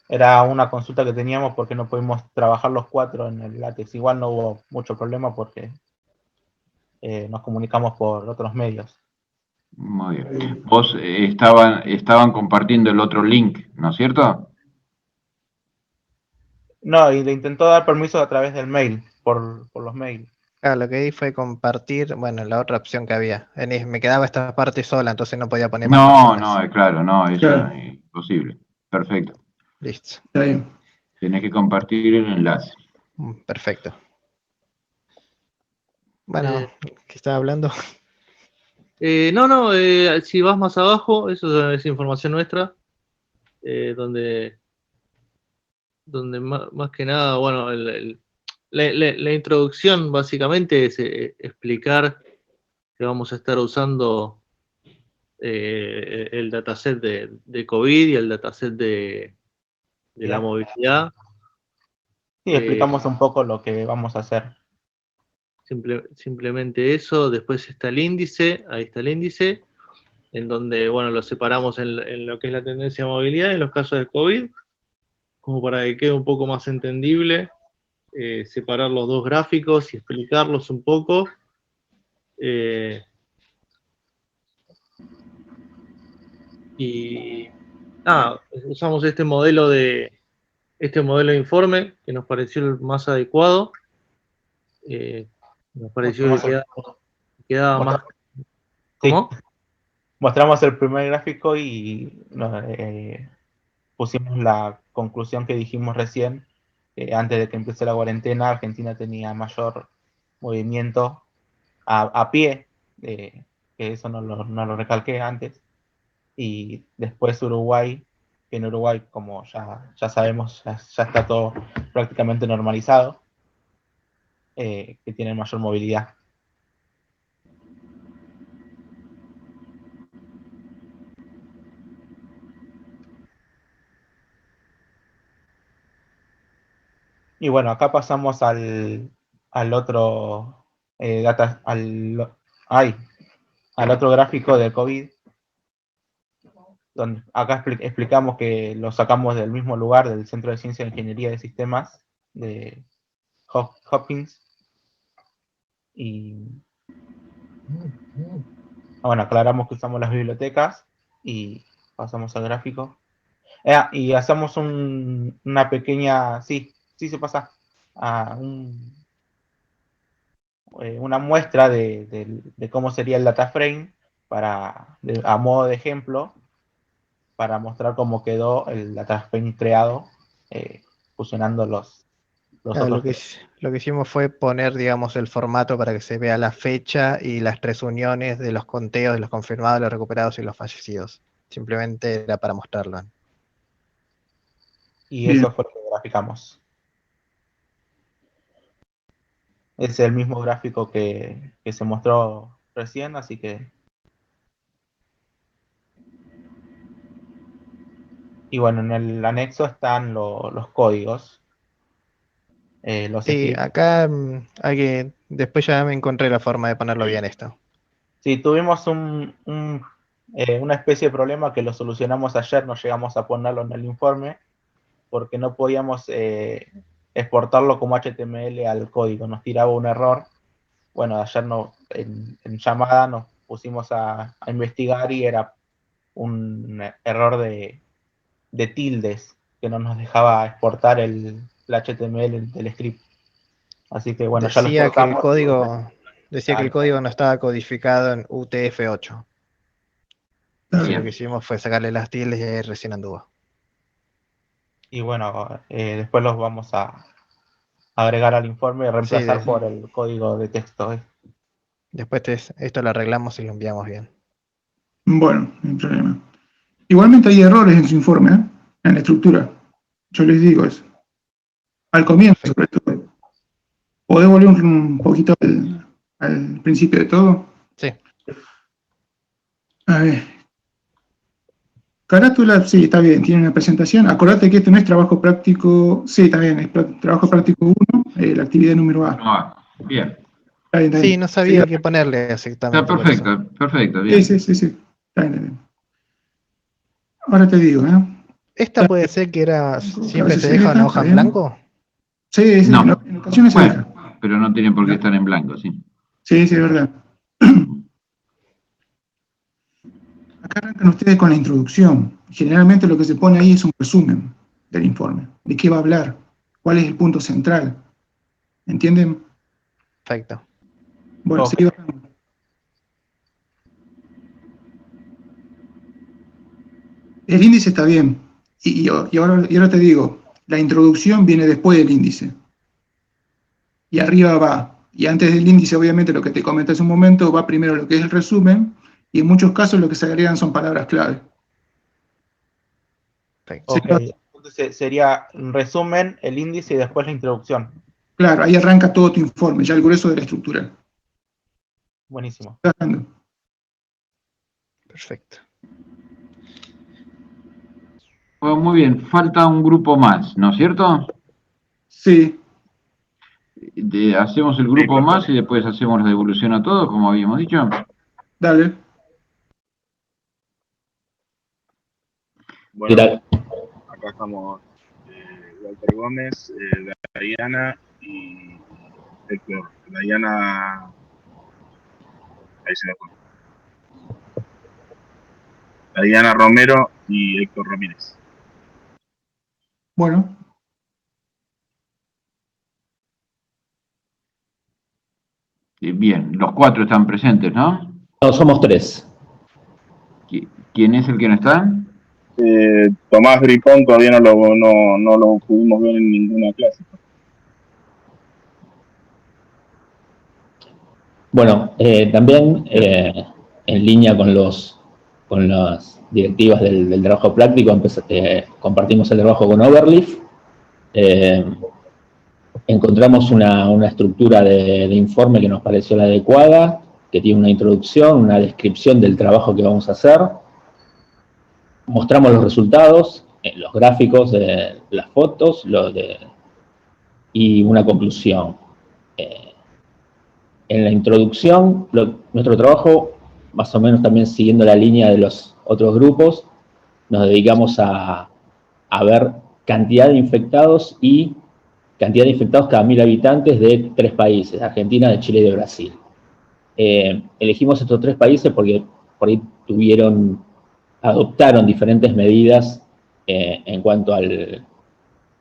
Era una consulta que teníamos porque no pudimos trabajar los 4 en el látex. Igual no hubo mucho problema porque nos comunicamos por otros medios. Muy bien. Vos estaban compartiendo el otro link, ¿no es cierto? No, y le intentó dar permiso a través del mail, por los mails. Claro, lo que di fue compartir, bueno, la otra opción que había. Me quedaba esta parte sola, entonces no podía poner más personas. Claro, no, eso es imposible. Perfecto. Listo. Está bien. Tenés que compartir el enlace. Perfecto. Bueno, ¿qué estaba hablando? Si vas más abajo, eso es información nuestra, donde más que nada, bueno, la introducción básicamente es explicar que vamos a estar usando el dataset de COVID y el dataset de la movilidad. Sí, explicamos un poco lo que vamos a hacer. Simplemente eso. Después está el índice, ahí está el índice, en donde, bueno, lo separamos en lo que es la tendencia de movilidad en los casos de COVID, como para que quede un poco más entendible, separar los dos gráficos y explicarlos un poco. Y nada, usamos este modelo de informe que nos pareció el más adecuado. Nos pareció que quedaba más... Sí. ¿Cómo? Mostramos el primer gráfico y pusimos la conclusión que dijimos recién. Antes de que empiece la cuarentena, Argentina tenía mayor movimiento a pie, que eso no lo recalqué antes. Y después Uruguay, que en Uruguay, como ya sabemos, ya está todo prácticamente normalizado, que tiene mayor movilidad. Y bueno, acá pasamos al otro al otro gráfico del COVID, donde acá explicamos que lo sacamos del mismo lugar, del Centro de Ciencia e Ingeniería de Sistemas de Hopkins. Y bueno, aclaramos que usamos las bibliotecas y pasamos al gráfico. Y hacemos una pequeña, sí se pasa, una muestra de cómo sería el data frame a modo de ejemplo, para mostrar cómo quedó el data frame creado, fusionando los Claro, otros. lo que hicimos fue poner, digamos, el formato para que se vea la fecha y las 3 uniones de los conteos, de los confirmados, los recuperados y los fallecidos. Simplemente era para mostrarlo. Y Bien. eso fue lo que graficamos. Es el mismo gráfico que se mostró recién, así que... Y bueno, en el anexo están los códigos. Sí, acá después ya me encontré la forma de ponerlo bien esto. Sí, tuvimos una especie de problema que lo solucionamos ayer, no llegamos a ponerlo en el informe, porque no podíamos exportarlo como HTML al código, nos tiraba un error. Bueno, ayer en llamada nos pusimos a investigar y era un error de tildes, que no nos dejaba exportar el HTML del script. Así que bueno, ya lo Decía que el exportamos. código no estaba codificado en UTF-8. Así lo que hicimos fue sacarle las tildes y ahí recién anduvo. Y bueno, después los vamos a agregar al informe y reemplazar por el código de texto. Después esto lo arreglamos y lo enviamos bien. Bueno, no hay problema. Igualmente hay errores en su informe, ¿eh? En la estructura. Yo les digo eso. Al comienzo, sobre todo. ¿Podés volver un poquito al principio de todo? Sí. A ver. Carátula, sí, está bien, tiene una presentación. Acordate que esto no es trabajo práctico, sí, está bien, es trabajo práctico 1, la actividad número A. Bien. Está bien, está bien. Sí, no sabía Sí, qué ponerle exactamente. Está perfecto, perfecto, bien. Sí. Está bien. Ahora te digo, ¿eh? ¿Esta puede ser que siempre se se deja una deja, hoja en bien. blanco? Sí, No. en ocasiones se deja. Bueno, pero no tiene por qué estar en blanco, sí. Sí, es verdad. Acá arrancan ustedes con la introducción. Generalmente lo que se pone ahí es un resumen del informe. ¿De qué va a hablar? ¿Cuál es el punto central? ¿Entienden? Perfecto. Bueno, Ok. seguí bajando. El índice está bien. Y ahora te digo, la introducción viene después del índice. Y arriba va. Y antes del índice, obviamente, lo que te comenté hace un momento, va primero lo que es el resumen, y en muchos casos lo que se agregan son palabras clave. Ok, entonces sería un resumen, el índice y después la introducción. Claro, ahí arranca todo tu informe, ya el grueso de la estructura. Buenísimo. Perfecto. Bueno, muy bien, falta un grupo más, ¿no es cierto? Sí. Hacemos el grupo más y después hacemos la devolución a todos, como habíamos dicho. Dale. Bueno, acá estamos Walter Gómez, Diana y Héctor. Diana, ahí se me fue. Diana Romero y Héctor Ramírez. Bueno. Bien, los 4 están presentes, ¿no? No, somos 3. ¿Quién es el que no está? Tomás Gripón todavía no lo pudimos ver en ninguna clase. Bueno, también en línea con las directivas del trabajo práctico, compartimos el trabajo con Overleaf. Encontramos una estructura de informe que nos pareció la adecuada, que tiene una introducción, una descripción del trabajo que vamos a hacer. Mostramos los resultados, los gráficos, las fotos, y una conclusión. En la introducción, nuestro trabajo, más o menos también siguiendo la línea de los otros grupos, nos dedicamos a ver cantidad de infectados cada 1000 habitantes de 3 países, Argentina, de Chile y de Brasil. Elegimos estos 3 países porque por ahí adoptaron diferentes medidas en cuanto a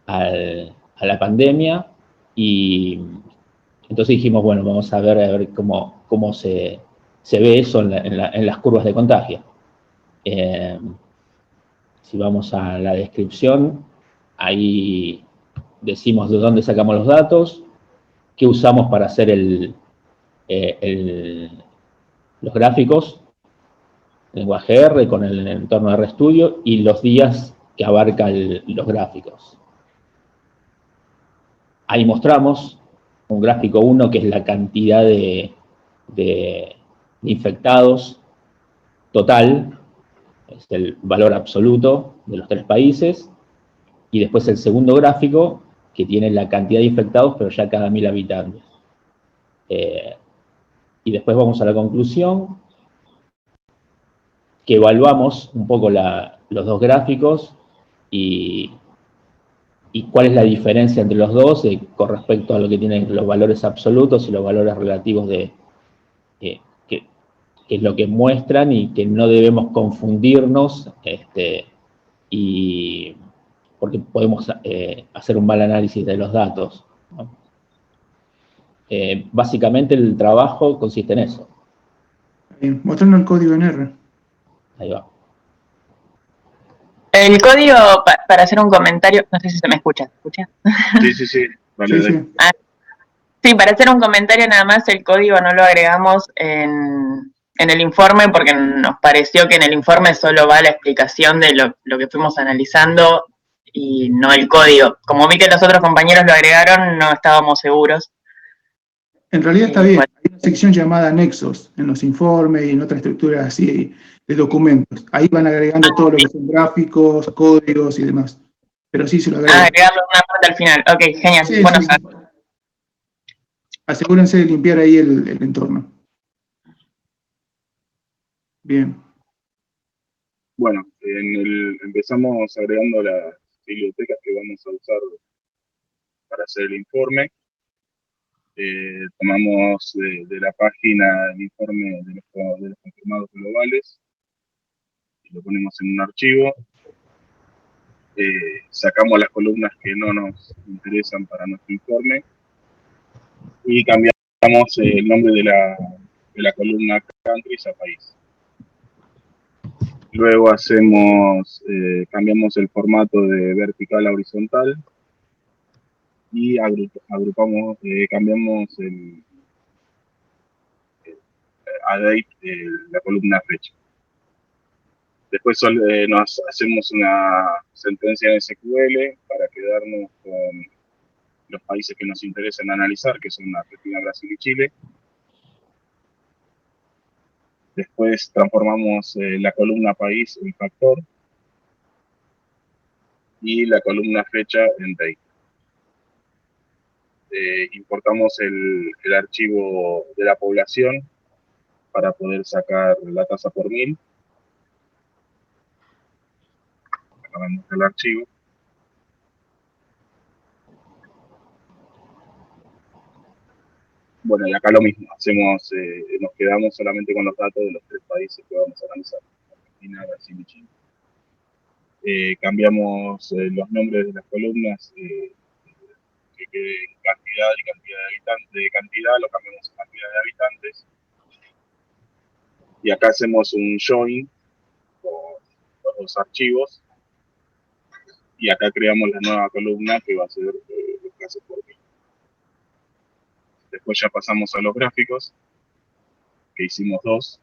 la pandemia, y entonces dijimos, bueno, vamos a ver cómo se ve eso en las curvas de contagio. Si vamos a la descripción, ahí decimos de dónde sacamos los datos, qué usamos para hacer los gráficos, lenguaje R con el entorno de RStudio, y los días que abarcan los gráficos. Ahí mostramos un gráfico 1, que es la cantidad de infectados total, es el valor absoluto de los 3 países, y después el segundo gráfico, que tiene la cantidad de infectados, pero ya cada 1000 habitantes. Y después vamos a la conclusión, que evaluamos un poco los 2 gráficos y cuál es la diferencia entre los dos con respecto a lo que tienen los valores absolutos y los valores relativos que es lo que muestran, y que no debemos confundirnos, porque podemos hacer un mal análisis de los datos, ¿no? Básicamente el trabajo consiste en eso. Mostrando el código en R. Ahí va. El código, para hacer un comentario, no sé si se me escucha. Sí. Vale, Sí. Sí, para hacer un comentario nada más, el código no lo agregamos en el informe porque nos pareció que en el informe solo va la explicación de lo que fuimos analizando y no el código. Como vi que los otros compañeros lo agregaron, no estábamos seguros. En realidad está bien. Hay una sección llamada anexos en los informes y en otras estructuras así de documentos. Ahí van agregando todo lo que son gráficos, códigos y demás. Pero sí se lo agregan. Agregarlo una parte al final. Ok, genial. Sí, Bueno, sí. Asegúrense de limpiar ahí el entorno. Bien. Bueno, empezamos agregando las bibliotecas que vamos a usar para hacer el informe. Tomamos de la página el informe de los confirmados globales y lo ponemos en un archivo. Sacamos las columnas que no nos interesan para nuestro informe y cambiamos el nombre de la columna countries a país. Luego cambiamos el formato de vertical a horizontal y cambiamos a date la columna fecha. Después nos hacemos una sentencia en SQL para quedarnos con los países que nos interesan analizar, que son Argentina, Brasil y Chile. Después transformamos la columna país en factor y la columna fecha en date. Importamos el archivo de la población para poder sacar la tasa por 1000. Acabamos el archivo. Bueno, y acá lo mismo, nos quedamos solamente con los datos de los 3 países que vamos a analizar, Argentina, Brasil y Chile. Cambiamos los nombres de las columnas, que queden cantidad y cantidad de habitantes, de cantidad lo cambiamos a cantidad de habitantes. Y acá hacemos un join con los dos archivos. Y acá creamos la nueva columna que va a ser los casos por mil. Después ya pasamos a los gráficos, que hicimos dos.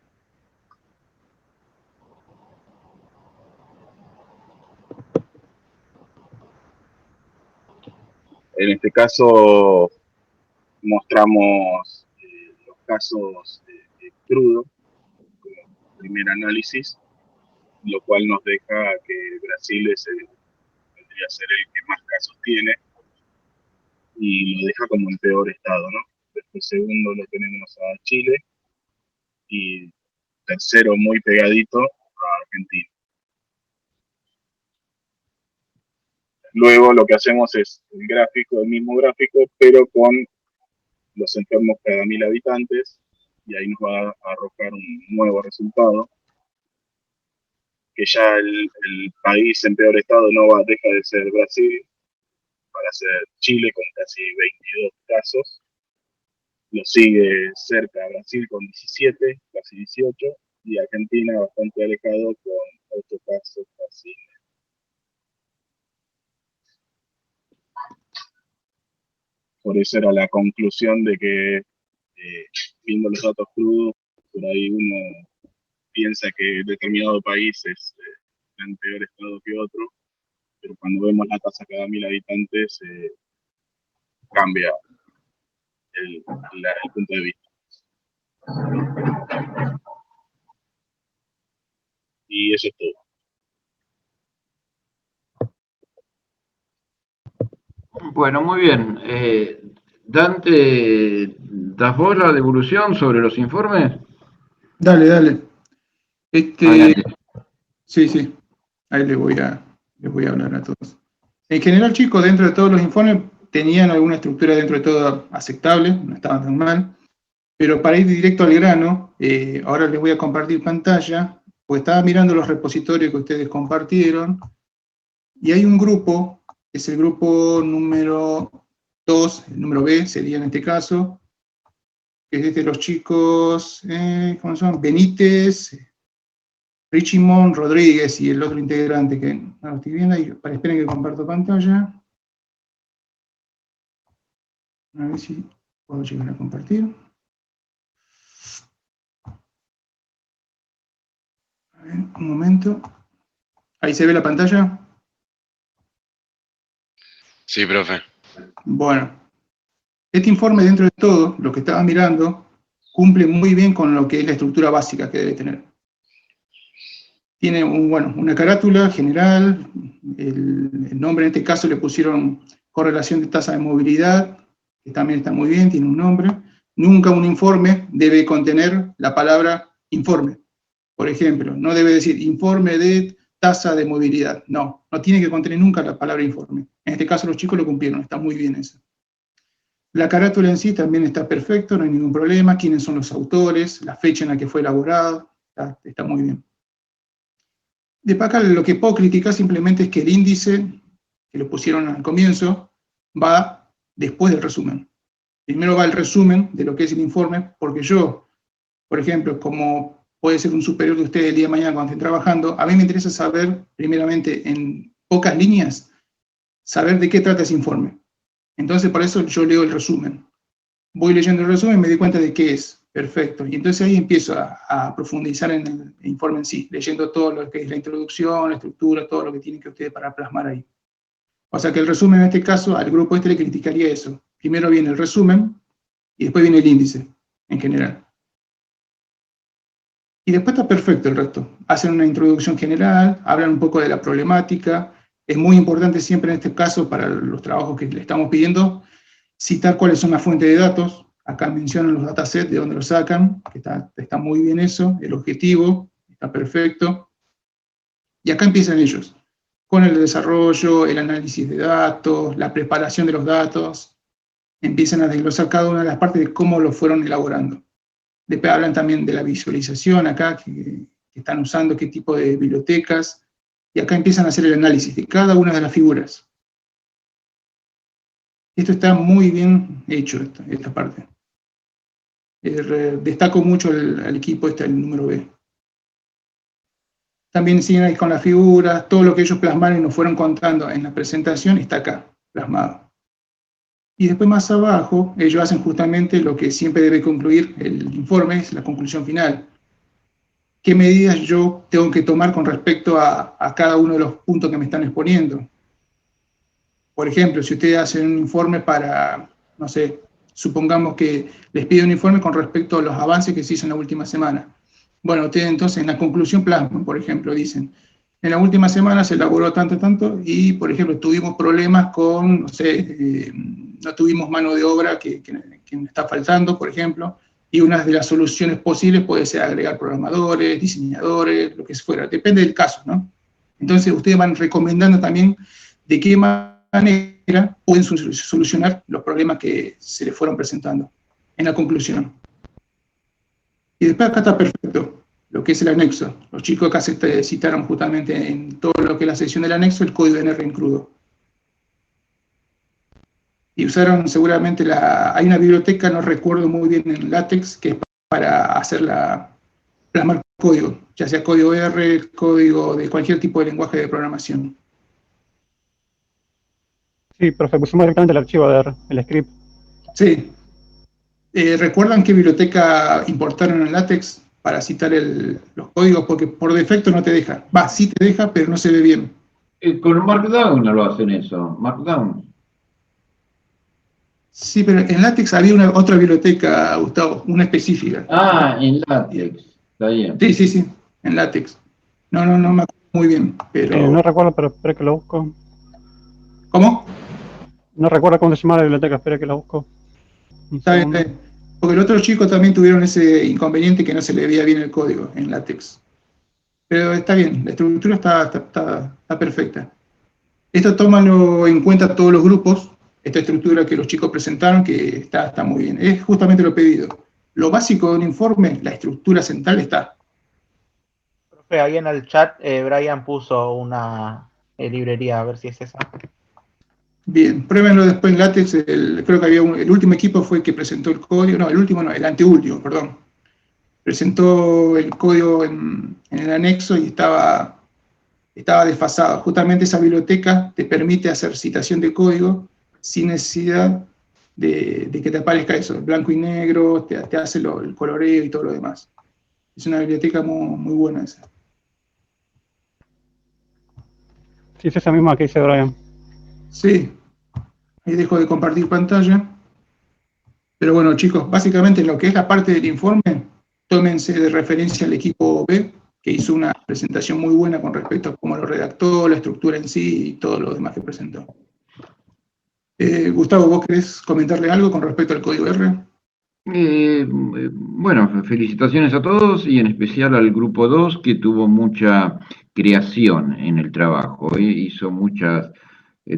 En este caso mostramos los casos crudos como primer análisis, lo cual nos deja que Brasil vendría a ser el que más casos tiene y lo deja como en peor estado, ¿no? Después segundo lo tenemos a Chile y tercero muy pegadito a Argentina. Luego lo que hacemos es el mismo gráfico, pero con los enfermos cada 1000 habitantes, y ahí nos va a arrojar un nuevo resultado, que ya el país en peor estado deja de ser Brasil, para ser Chile con casi 22 casos, lo sigue cerca Brasil con 17, casi 18, y Argentina bastante alejado con 8 casos casi. Por eso era la conclusión de que, viendo los datos crudos, por ahí uno piensa que determinado país está en peor estado que otro, pero cuando vemos la tasa cada 1000 habitantes, cambia el punto de vista. Y eso es todo. Bueno, muy bien. Dante, ¿das vos la devolución sobre los informes? Dale, dale. Adelante. Sí. Ahí les voy a hablar a todos. En general, chicos, dentro de todos los informes tenían alguna estructura dentro de todo aceptable, no estaban tan mal. Pero para ir directo al grano, ahora les voy a compartir pantalla, porque estaba mirando los repositorios que ustedes compartieron, y hay un grupo, que es el grupo número 2, el número B sería en este caso, que es de los chicos, ¿cómo se llaman? Benítez, Richimond, Rodríguez y el otro integrante que no lo estoy viendo ahí. Esperen que comparto pantalla. A ver si puedo llegar a compartir. A ver, un momento. ¿Ahí se ve la pantalla? Sí, profe. Bueno, este informe, dentro de todo, lo que estaba mirando, cumple muy bien con lo que es la estructura básica que debe tener. Tiene una carátula general, el nombre en este caso le pusieron correlación de tasa de movilidad, que también está muy bien, tiene un nombre. Nunca un informe debe contener la palabra informe. Por ejemplo, no debe decir informe de tasa de movilidad. No tiene que contener nunca la palabra informe. En este caso los chicos lo cumplieron, está muy bien eso. La carátula en sí también está perfecto, no hay ningún problema. Quiénes son los autores, la fecha en la que fue elaborado, está muy bien. De acá lo que puedo criticar simplemente es que el índice, que lo pusieron al comienzo, va después del resumen. Primero va el resumen de lo que es el informe, porque yo, por ejemplo, como puede ser un superior de ustedes el día de mañana cuando estén trabajando, a mí me interesa saber, primeramente, en pocas líneas, saber de qué trata ese informe. Entonces, por eso yo leo el resumen. Voy leyendo el resumen y me doy cuenta de qué es. Perfecto. Y entonces ahí empiezo a profundizar en el informe en sí, leyendo todo lo que es la introducción, la estructura, todo lo que tienen que ustedes para plasmar ahí. O sea que el resumen en este caso, al grupo le criticaría eso. Primero viene el resumen y después viene el índice, en general. Y después está perfecto el resto. Hacen una introducción general, hablan un poco de la problemática. Es muy importante siempre en este caso, para los trabajos que le estamos pidiendo, citar cuáles son las fuentes de datos. Acá mencionan los datasets, de dónde los sacan, que está muy bien eso, el objetivo, está perfecto. Y acá empiezan ellos, con el desarrollo, el análisis de datos, la preparación de los datos, empiezan a desglosar cada una de las partes de cómo lo fueron elaborando. Después hablan también de la visualización acá, que están usando, qué tipo de bibliotecas, y acá empiezan a hacer el análisis de cada una de las figuras. Esto está muy bien hecho, esta parte. Destaco mucho al equipo el número B. También siguen ahí con las figuras, todo lo que ellos plasmaron y nos fueron contando en la presentación está acá, plasmado. Y después más abajo, ellos hacen justamente lo que siempre debe concluir el informe, es la conclusión final. ¿Qué medidas yo tengo que tomar con respecto a cada uno de los puntos que me están exponiendo? Por ejemplo, si ustedes hacen un informe para, no sé, supongamos que les pide un informe con respecto a los avances que se hizo en la última semana. Bueno, ustedes entonces en la conclusión plasman, por ejemplo, dicen, en la última semana se elaboró tanto, y por ejemplo tuvimos problemas con, no sé, no tuvimos mano de obra que está faltando, por ejemplo, y una de las soluciones posibles puede ser agregar programadores, diseñadores, lo que fuera, depende del caso, ¿no? Entonces ustedes van recomendando también de qué manera pueden solucionar los problemas que se les fueron presentando en la conclusión. Y después acá está perfecto, lo que es el anexo. Los chicos acá se citaron justamente en todo lo que es la sección del anexo, el código NR en crudo. Y usaron seguramente hay una biblioteca, no recuerdo muy bien en LaTeX, que es para plasmar código, ya sea código R, código de cualquier tipo de lenguaje de programación. Sí, profe, pusimos directamente el archivo de R, el script. Sí. ¿Recuerdan qué biblioteca importaron en LaTeX para citar los códigos? Porque por defecto no te deja. Sí te deja, pero no se ve bien. Con Markdown no lo hacen eso, Markdown. Sí, pero en LaTeX había otra biblioteca, Gustavo, una específica. En LaTeX, está bien. Sí, en LaTeX. No me acuerdo muy bien, pero... no recuerdo, pero espera que lo busco. ¿Cómo? No recuerdo cómo se llama la biblioteca, espera que la busco. Está bien, porque los otros chicos también tuvieron ese inconveniente que no se le veía bien el código en LaTeX. Pero está bien, la estructura está perfecta. Esto tómalo en cuenta todos los grupos, esta estructura que los chicos presentaron, que está muy bien. Es justamente lo pedido. Lo básico de un informe, la estructura central está. Profe, ahí en el chat Brian puso una librería, a ver si es esa. Bien, pruébenlo después en LaTeX. Creo que el último equipo fue el que presentó el código, no, el último no, el anteúltimo, perdón. Presentó el código en el anexo y estaba desfasado. Justamente esa biblioteca te permite hacer citación de código sin necesidad de que te aparezca eso, blanco y negro, te hace el coloreo y todo lo demás. Es una biblioteca muy buena esa. Sí, es esa misma que dice Brian. Sí, ahí dejo de compartir pantalla. Pero bueno, chicos, básicamente en lo que es la parte del informe, tómense de referencia al equipo B, que hizo una presentación muy buena con respecto a cómo lo redactó, la estructura en sí y todo lo demás que presentó. Gustavo, ¿vos querés comentarle algo con respecto al código R? Bueno, felicitaciones a todos y en especial al grupo 2 que tuvo mucha creación en el trabajo. Hizo muchas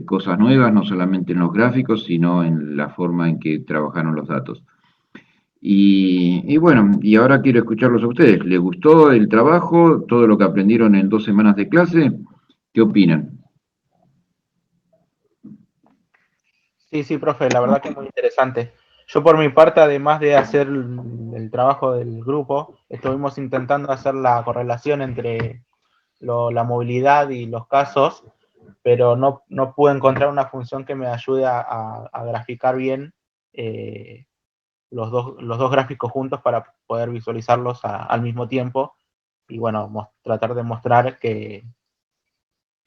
cosas nuevas, no solamente en los gráficos, sino en la forma en que trabajaron los datos. Y bueno, y ahora quiero escucharlos a ustedes. ¿Les gustó el trabajo, todo lo que aprendieron en 2 semanas de clase? ¿Qué opinan? Sí, profe, la verdad que es muy interesante. Yo por mi parte, además de hacer el trabajo del grupo, estuvimos intentando hacer la correlación entre la movilidad y los casos, pero no pude encontrar una función que me ayude a graficar bien los dos gráficos juntos para poder visualizarlos al mismo tiempo. Y bueno, tratar de mostrar que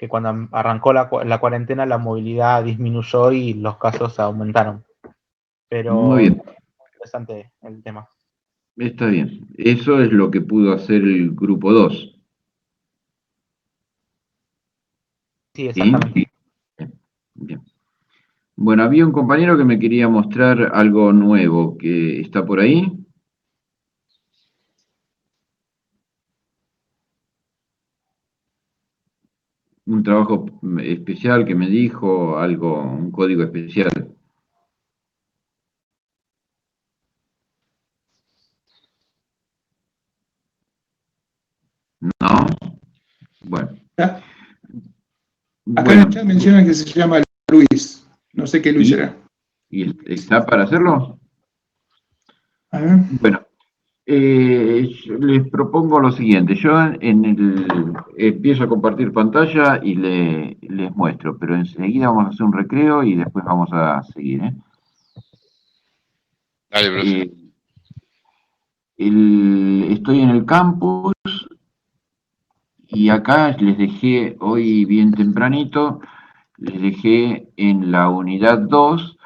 cuando arrancó la cuarentena la movilidad disminuyó y los casos aumentaron. Pero Muy bien. muy interesante el tema. Está bien. Eso es lo que pudo hacer el grupo 2. Sí, exactamente. ¿Sí? Bien. Bueno, había un compañero que me quería mostrar algo nuevo, que está por ahí. Un trabajo especial que me dijo, algo, un código especial. ¿No? Bueno. Acá en el chat mencionan que se llama Luis. No sé qué Luis será. ¿Y está para hacerlo? Bueno, les propongo lo siguiente. Yo empiezo a compartir pantalla y les muestro, pero enseguida vamos a hacer un recreo y después vamos a seguir, ¿eh? Dale, profe. Estoy en el campus y acá les dejé hoy bien tempranito, les dejé en la unidad 2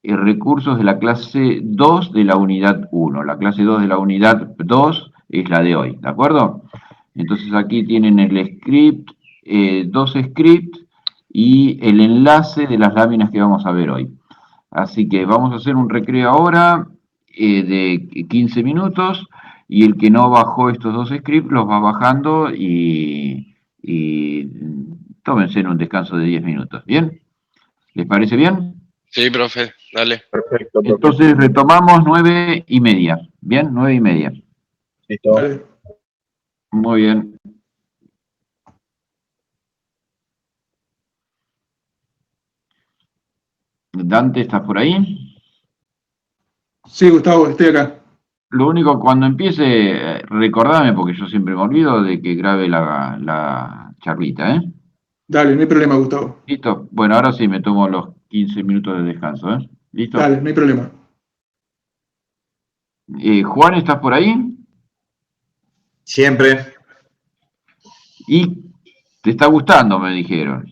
recursos de la clase 2 de la unidad 1. La clase 2 de la unidad 2 es la de hoy, ¿de acuerdo? Entonces aquí tienen el script, 2 scripts y el enlace de las láminas que vamos a ver hoy. Así que vamos a hacer un recreo ahora de 15 minutos y el que no bajó estos 2 scripts los va bajando y tómense en un descanso de 10 minutos. ¿Bien? ¿Les parece bien? Sí, profe, dale. Perfecto, profe. Entonces retomamos 9:30. ¿Bien? 9:30. Listo. Muy bien. Dante, ¿estás por ahí? Sí, Gustavo, estoy acá. Lo único, cuando empiece, recordame, porque yo siempre me olvido de que grabe la charlita, ¿eh? Dale, no hay problema, Gustavo. ¿Listo? Bueno, ahora sí me tomo los 15 minutos de descanso, ¿eh? ¿Listo? Dale, no hay problema. Juan, ¿estás por ahí? Siempre. Y te está gustando, me dijeron.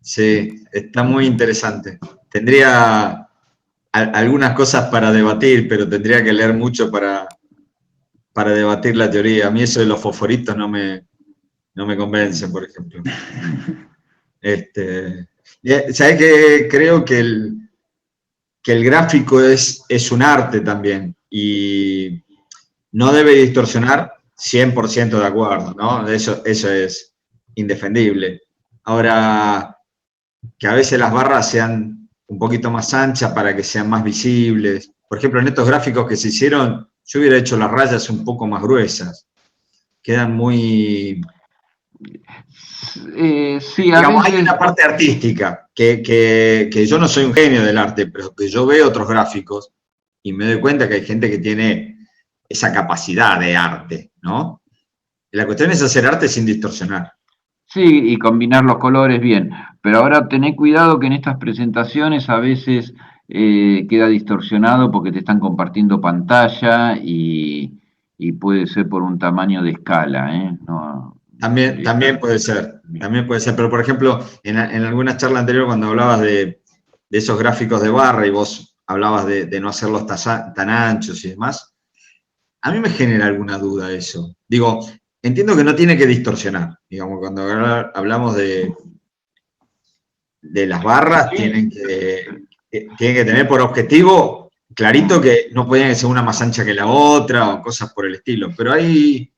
Sí, está muy interesante. Tendría algunas cosas para debatir, pero tendría que leer mucho para debatir la teoría. A mí eso de los fosforitos no me convence, por ejemplo. ¿Sabes qué? Creo que el gráfico es un arte también y no debe distorsionar, 100% de acuerdo, ¿no? Eso es indefendible. Ahora, que a veces las barras sean un poquito más anchas para que sean más visibles. Por ejemplo, en estos gráficos que se hicieron, yo hubiera hecho las rayas un poco más gruesas. Quedan muy... Sí, digamos, hay una parte artística, que yo no soy un genio del arte, pero que yo veo otros gráficos y me doy cuenta que hay gente que tiene esa capacidad de arte, ¿no? La cuestión es hacer arte sin distorsionar. Sí, y combinar los colores bien. Pero ahora tené cuidado que en estas presentaciones a veces queda distorsionado porque te están compartiendo pantalla y puede ser por un tamaño de escala, ¿eh? No, También puede ser, pero por ejemplo, en alguna charla anterior cuando hablabas de esos gráficos de barra y vos hablabas de no hacerlos tan anchos y demás, a mí me genera alguna duda eso. Digo, entiendo que no tiene que distorsionar, digamos, cuando hablamos de las barras, tienen que tener por objetivo clarito que no pueden ser una más ancha que la otra o cosas por el estilo, pero hay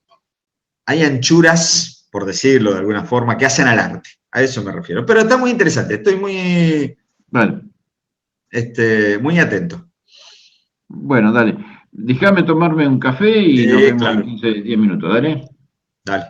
anchuras, por decirlo de alguna forma, que hacen al arte. A eso me refiero. Pero está muy interesante. Estoy muy, muy atento. Bueno, dale. Déjame tomarme un café y nos vemos en 15, 10 minutos. Dale. Dale.